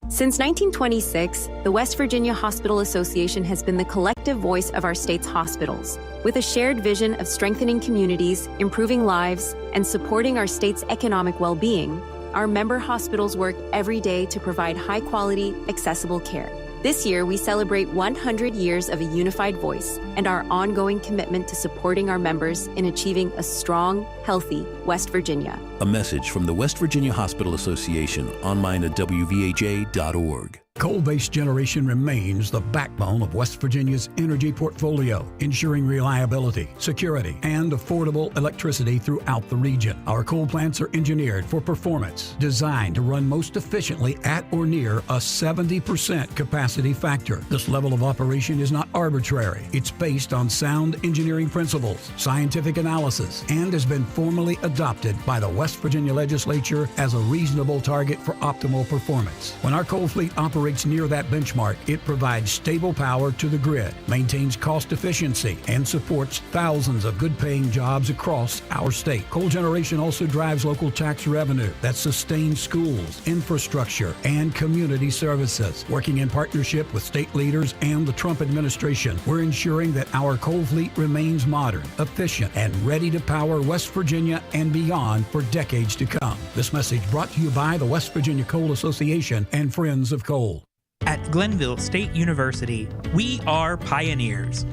Since 1926, the West Virginia Hospital Association has been the collective voice of our state's hospitals. With a shared vision of strengthening communities, improving lives, and supporting our state's economic well-being, our member hospitals work every day to provide high-quality, accessible care. This year, we celebrate 100 years of a unified voice and our ongoing commitment to supporting our members in achieving a strong, healthy West Virginia. A message from the West Virginia Hospital Association, online at wvha.org. Coal-based generation remains the backbone of West Virginia's energy portfolio, ensuring reliability, security, and affordable electricity throughout the region. Our coal plants are engineered for performance, designed to run most efficiently at or near a 70% capacity factor. This level of operation is not arbitrary. It's based on sound engineering principles, scientific analysis, and has been formally adopted by the West Virginia Legislature as a reasonable target for optimal performance. When our coal fleet operates near that benchmark, it provides stable power to the grid, maintains cost efficiency, and supports thousands of good-paying jobs across our state. Coal generation also drives local tax revenue that sustains schools, infrastructure, and community services. Working in partnership with state leaders and the Trump administration, we're ensuring that our coal fleet remains modern, efficient, and ready to power West Virginia and beyond for decades to come. This message brought to you by the West Virginia Coal Association and Friends of Coal. At Glenville State University, we are pioneers.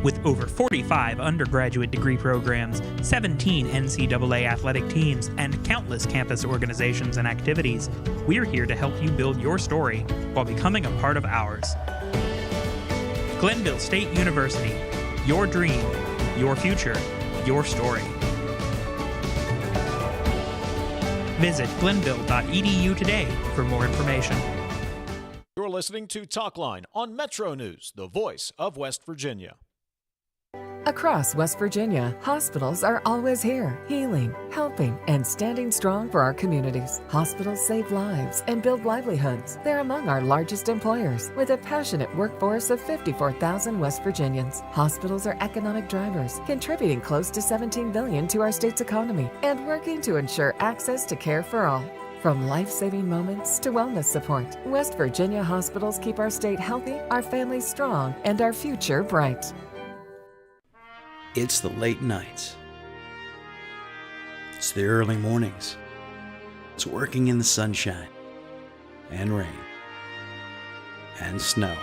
With over 45 undergraduate degree programs, 17 NCAA athletic teams, and countless campus organizations and activities, we're here to help you build your story while becoming a part of ours. Glenville State University, your dream, your future, your story. Visit glenville.edu today for more information. You're listening to Talkline on Metro News, the voice of West Virginia. Across West Virginia, hospitals are always here, healing, helping, and standing strong for our communities. Hospitals save lives and build livelihoods. They're among our largest employers, with a passionate workforce of 54,000 West Virginians. Hospitals are economic drivers, contributing close to $17 billion to our state's economy and working to ensure access to care for all. From life-saving moments to wellness support, West Virginia hospitals keep our state healthy, our families strong, and our future bright. It's the late nights. It's the early mornings. It's working in the sunshine and rain and snow.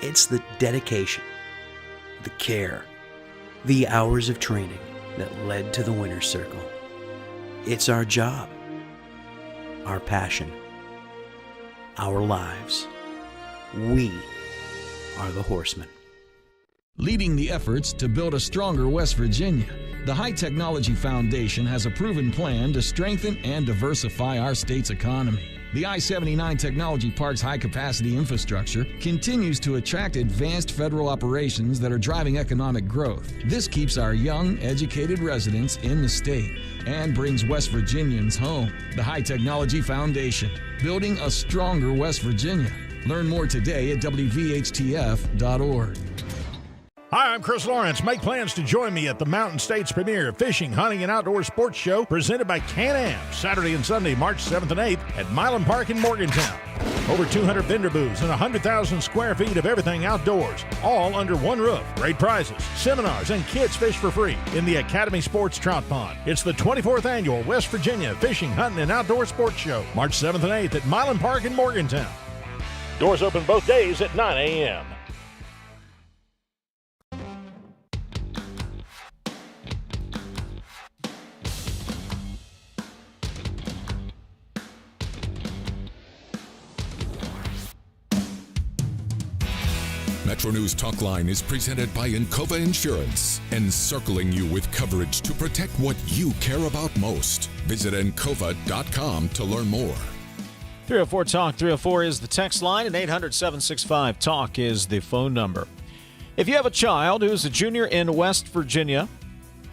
It's the dedication, the care, the hours of training that led to the winner's circle. It's our job, our passion, our lives. We are the Horsemen. Leading the efforts to build a stronger West Virginia, the High Technology Foundation has a proven plan to strengthen and diversify our state's economy. The I-79 Technology Park's high-capacity infrastructure continues to attract advanced federal operations that are driving economic growth. This keeps our young, educated residents in the state and brings West Virginians home. The High Technology Foundation, building a stronger West Virginia. Learn more today at WVHTF.org. Hi, I'm Chris Lawrence. Make plans to join me at the Mountain State's premier fishing, hunting, and outdoor sports show presented by Can-Am, Saturday and Sunday, March 7th and 8th at Milan Park in Morgantown. Over 200 vendor booths and 100,000 square feet of everything outdoors, all under one roof. Great prizes, seminars, and kids fish for free in the Academy Sports Trout Pond. It's the 24th annual West Virginia Fishing, Hunting, and Outdoor Sports Show, March 7th and 8th at Milan Park in Morgantown. Doors open both days at 9 a.m. MetroNews Talkline is presented by Encova Insurance, encircling you with coverage to protect what you care about most. Visit Encova.com to learn more. 304-TALK, 304 is the text line, and 800-765-TALK is the phone number. If you have a child who's a junior in West Virginia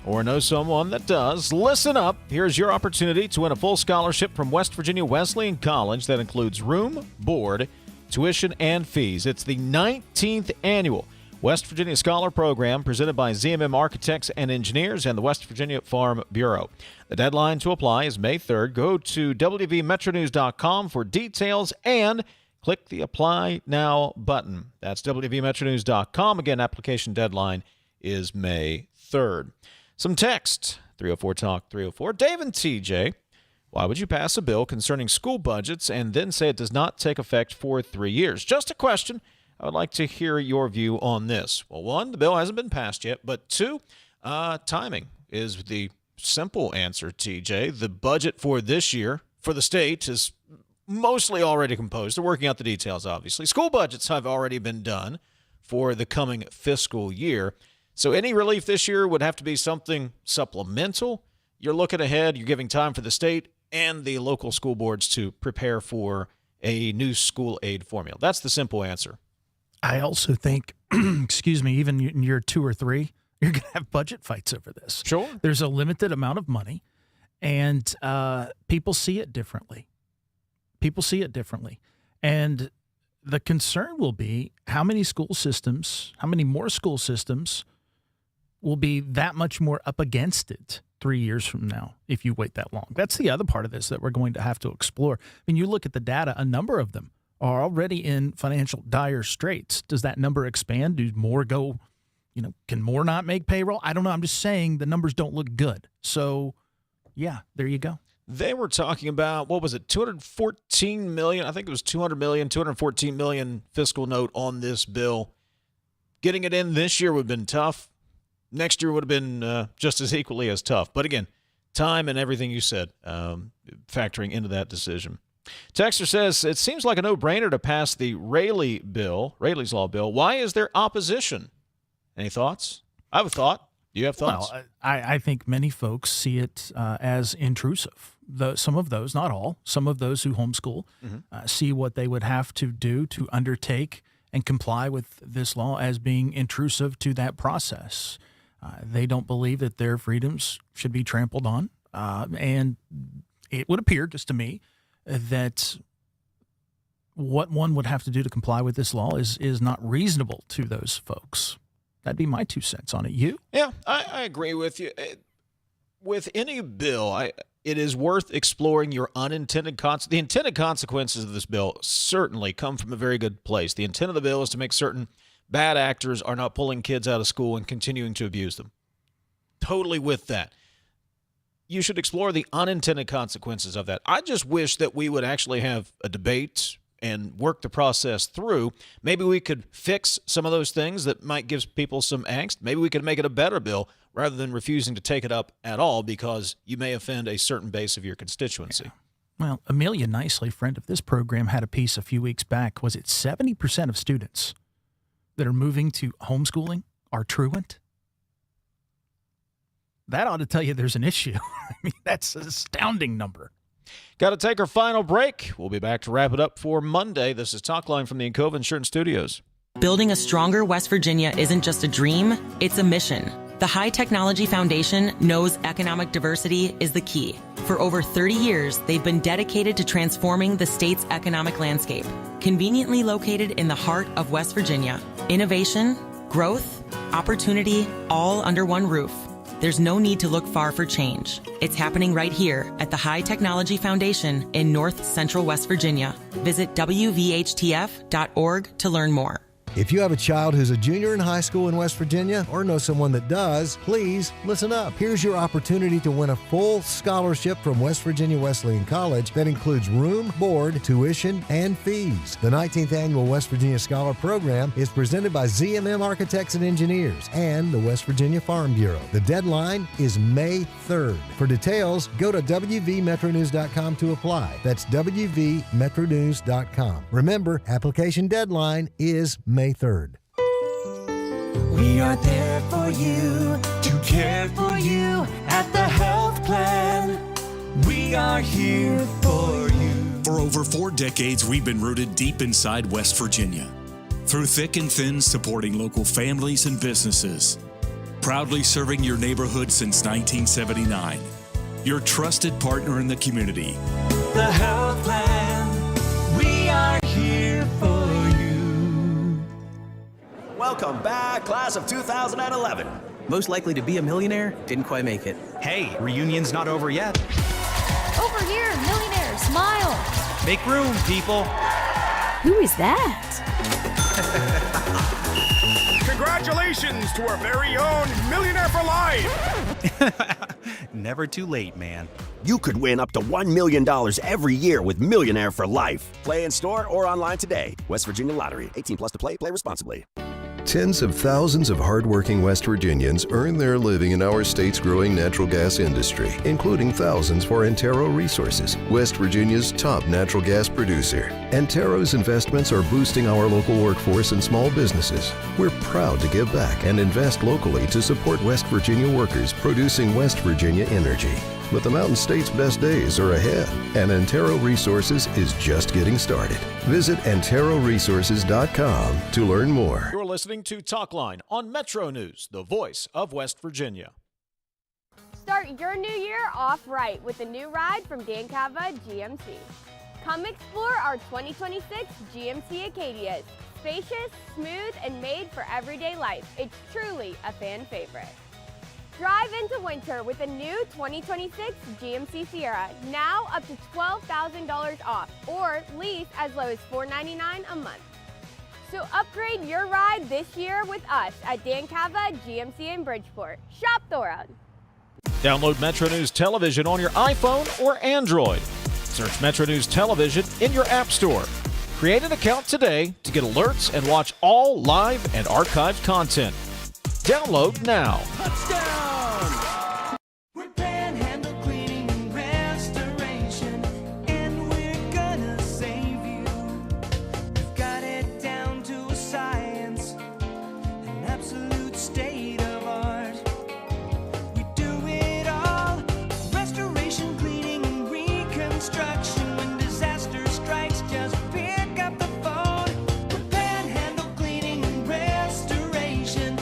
or know someone that does, listen up. Here's your opportunity to win a full scholarship from West Virginia Wesleyan College that includes room, board, tuition, and fees. It's the 19th annual West Virginia Scholar Program presented by ZMM Architects and Engineers and the West Virginia Farm Bureau. The deadline to apply is May 3rd. Go to wvmetronews.com for details and click the Apply Now button. That's wvmetronews.com. Again, application deadline is May 3rd. Some text, 304-TALK, 304. Dave and TJ. Why would you pass a bill concerning school budgets and then say it does not take effect for 3 years? Just a question. I would like to hear your view on this. Well, one, the bill hasn't been passed yet, but two, timing is the simple answer, TJ. The budget for this year for the state is mostly already composed. They're working out the details, obviously. School budgets have already been done for the coming fiscal year. So any relief this year would have to be something supplemental. You're looking ahead. You're giving time for the state and the local school boards to prepare for a new school aid formula. That's the simple answer. I also think, even in year 2 or 3, you're going to have budget fights over this. Sure. There's a limited amount of money, and people see it differently. And the concern will be how many more school systems will be that much more up against it 3 years from now if you wait that long. That's the other part of this that we're going to have to explore. I mean, you look at the data, a number of them are already in financial dire straits. Does that number expand? Do more go, can more not make payroll? I don't know. I'm just saying the numbers don't look good. So, yeah, there you go. They were talking about, what was it, $214 million? I think it was $200 million, $214 million fiscal note on this bill. Getting it in this year would have been tough. Next year would have been just as equally as tough. But again, time and everything you said factoring into that decision. Texter says, it seems like a no-brainer to pass the Rayleigh's Law bill. Why is there opposition? Any thoughts? I have a thought. Do you have thoughts? Well, I think many folks see it as intrusive. Some of those, not all, some of those who homeschool see what they would have to do to undertake and comply with this law as being intrusive to that process. They don't believe that their freedoms should be trampled on. And it would appear, just to me, that what one would have to do to comply with this law is not reasonable to those folks. That'd be my 2 cents on it. You? Yeah, I agree with you. With any bill, it is worth exploring your unintended consequences. The intended consequences of this bill certainly come from a very good place. The intent of the bill is to make certain bad actors are not pulling kids out of school and continuing to abuse them. Totally with that. You should explore the unintended consequences of that. I just wish that we would actually have a debate and work the process through. Maybe we could fix some of those things that might give people some angst. Maybe we could make it a better bill rather than refusing to take it up at all because you may offend a certain base of your constituency. Yeah. Well, Amelia Nicely, friend of this program, had a piece a few weeks back. Was it 70% of students that are moving to homeschooling are truant? That ought to tell you there's an issue. I mean, that's an astounding number. Got to take our final break. We'll be back to wrap it up for Monday. This is Talkline from the Encova Insurance Studios. Building a stronger West Virginia isn't just a dream, it's a mission. The High Technology Foundation knows economic diversity is the key. For over 30 years, they've been dedicated to transforming the state's economic landscape. Conveniently located in the heart of West Virginia, innovation, growth, Opportunity all under one roof. There's no need to look far for change. It's happening right here at the High Technology Foundation in North Central West Virginia. Visit WVHTF.org to learn more. If you have a child who's a junior in high school in West Virginia or know someone that does, please listen up. Here's your opportunity to win a full scholarship from West Virginia Wesleyan College that includes room, board, tuition, and fees. The 19th Annual West Virginia Scholar Program is presented by ZMM Architects and Engineers and the West Virginia Farm Bureau. The deadline is May 3rd. For details, go to WVMetroNews.com to apply. That's WVMetroNews.com. Remember, application deadline is May 3rd. We are there for you, to care for you at the health plan. We are here for you. For over 4 decades, we've been rooted deep inside West Virginia. Through thick and thin, supporting local families and businesses. Proudly serving your neighborhood since 1979. Your trusted partner in the community. The health plan. We are here for you. Welcome back, class of 2011. Most likely to be a millionaire, didn't quite make it. Hey, reunion's not over yet. Over here, millionaire, smile. Make room, people. Who is that? Congratulations to our very own Millionaire for Life. Never too late, man. You could win up to $1 million every year with Millionaire for Life. Play in store or online today. West Virginia Lottery. 18 plus to play. Play responsibly. Tens of thousands of hardworking West Virginians earn their living in our state's growing natural gas industry, including thousands for Antero Resources, West Virginia's top natural gas producer. Antero's investments are boosting our local workforce and small businesses. We're proud to give back and invest locally to support West Virginia workers producing West Virginia energy. But the Mountain State's best days are ahead, and Antero Resources is just getting started. Visit AnteroResources.com to learn more. You're listening to Talkline on Metro News, the voice of West Virginia. Start your new year off right with a new ride from Dan Cava GMC. Come explore our 2026 GMC Acadias. Spacious, smooth, and made for everyday life. It's truly a fan favorite. Drive into winter with a new 2026 GMC Sierra, now up to $12,000 off, or lease as low as $499 a month. So upgrade your ride this year with us at Dan Cava GMC in Bridgeport. Shop Thora. Download Metro News Television on your iPhone or Android. Search Metro News Television in your app store. Create an account today to get alerts and watch all live and archived content. Download now. Touchdown! We're Panhandle Cleaning and Restoration, and we're gonna save you. We've got it down to a science, an absolute state of art. We do it all, restoration, cleaning, and reconstruction. When disaster strikes, just pick up the phone. We're Panhandle Cleaning and Restoration.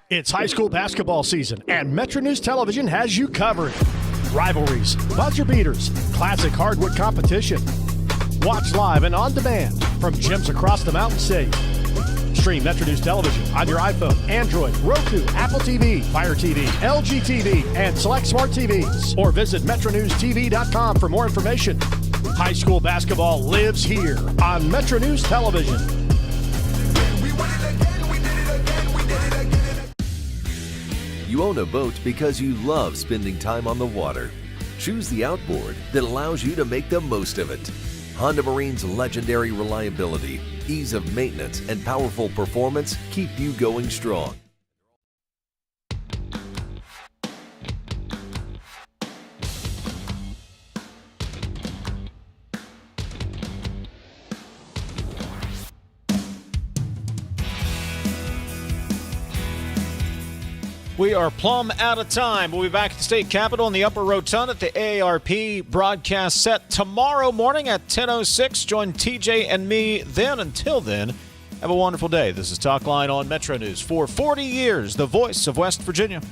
It's high school basketball season, and Metro News Television has you covered. Rivalries, buzzer beaters, classic hardwood competition. Watch live and on demand from gyms across the Mountain State. Stream Metro News Television on your iPhone, Android, Roku, Apple TV, Fire TV, LG TV, and select smart TVs. Or visit MetroNewsTV.com for more information. High school basketball lives here on Metro News Television. You own a boat because you love spending time on the water. Choose the outboard that allows you to make the most of it. Honda Marine's legendary reliability, ease of maintenance, and powerful performance keep you going strong. We are plumb out of time. We'll be back at the State Capitol in the Upper Rotunda at the AARP broadcast set tomorrow morning at 10:06. Join TJ and me then. Until then, have a wonderful day. This is Talkline on Metro News. For 40 years, the voice of West Virginia.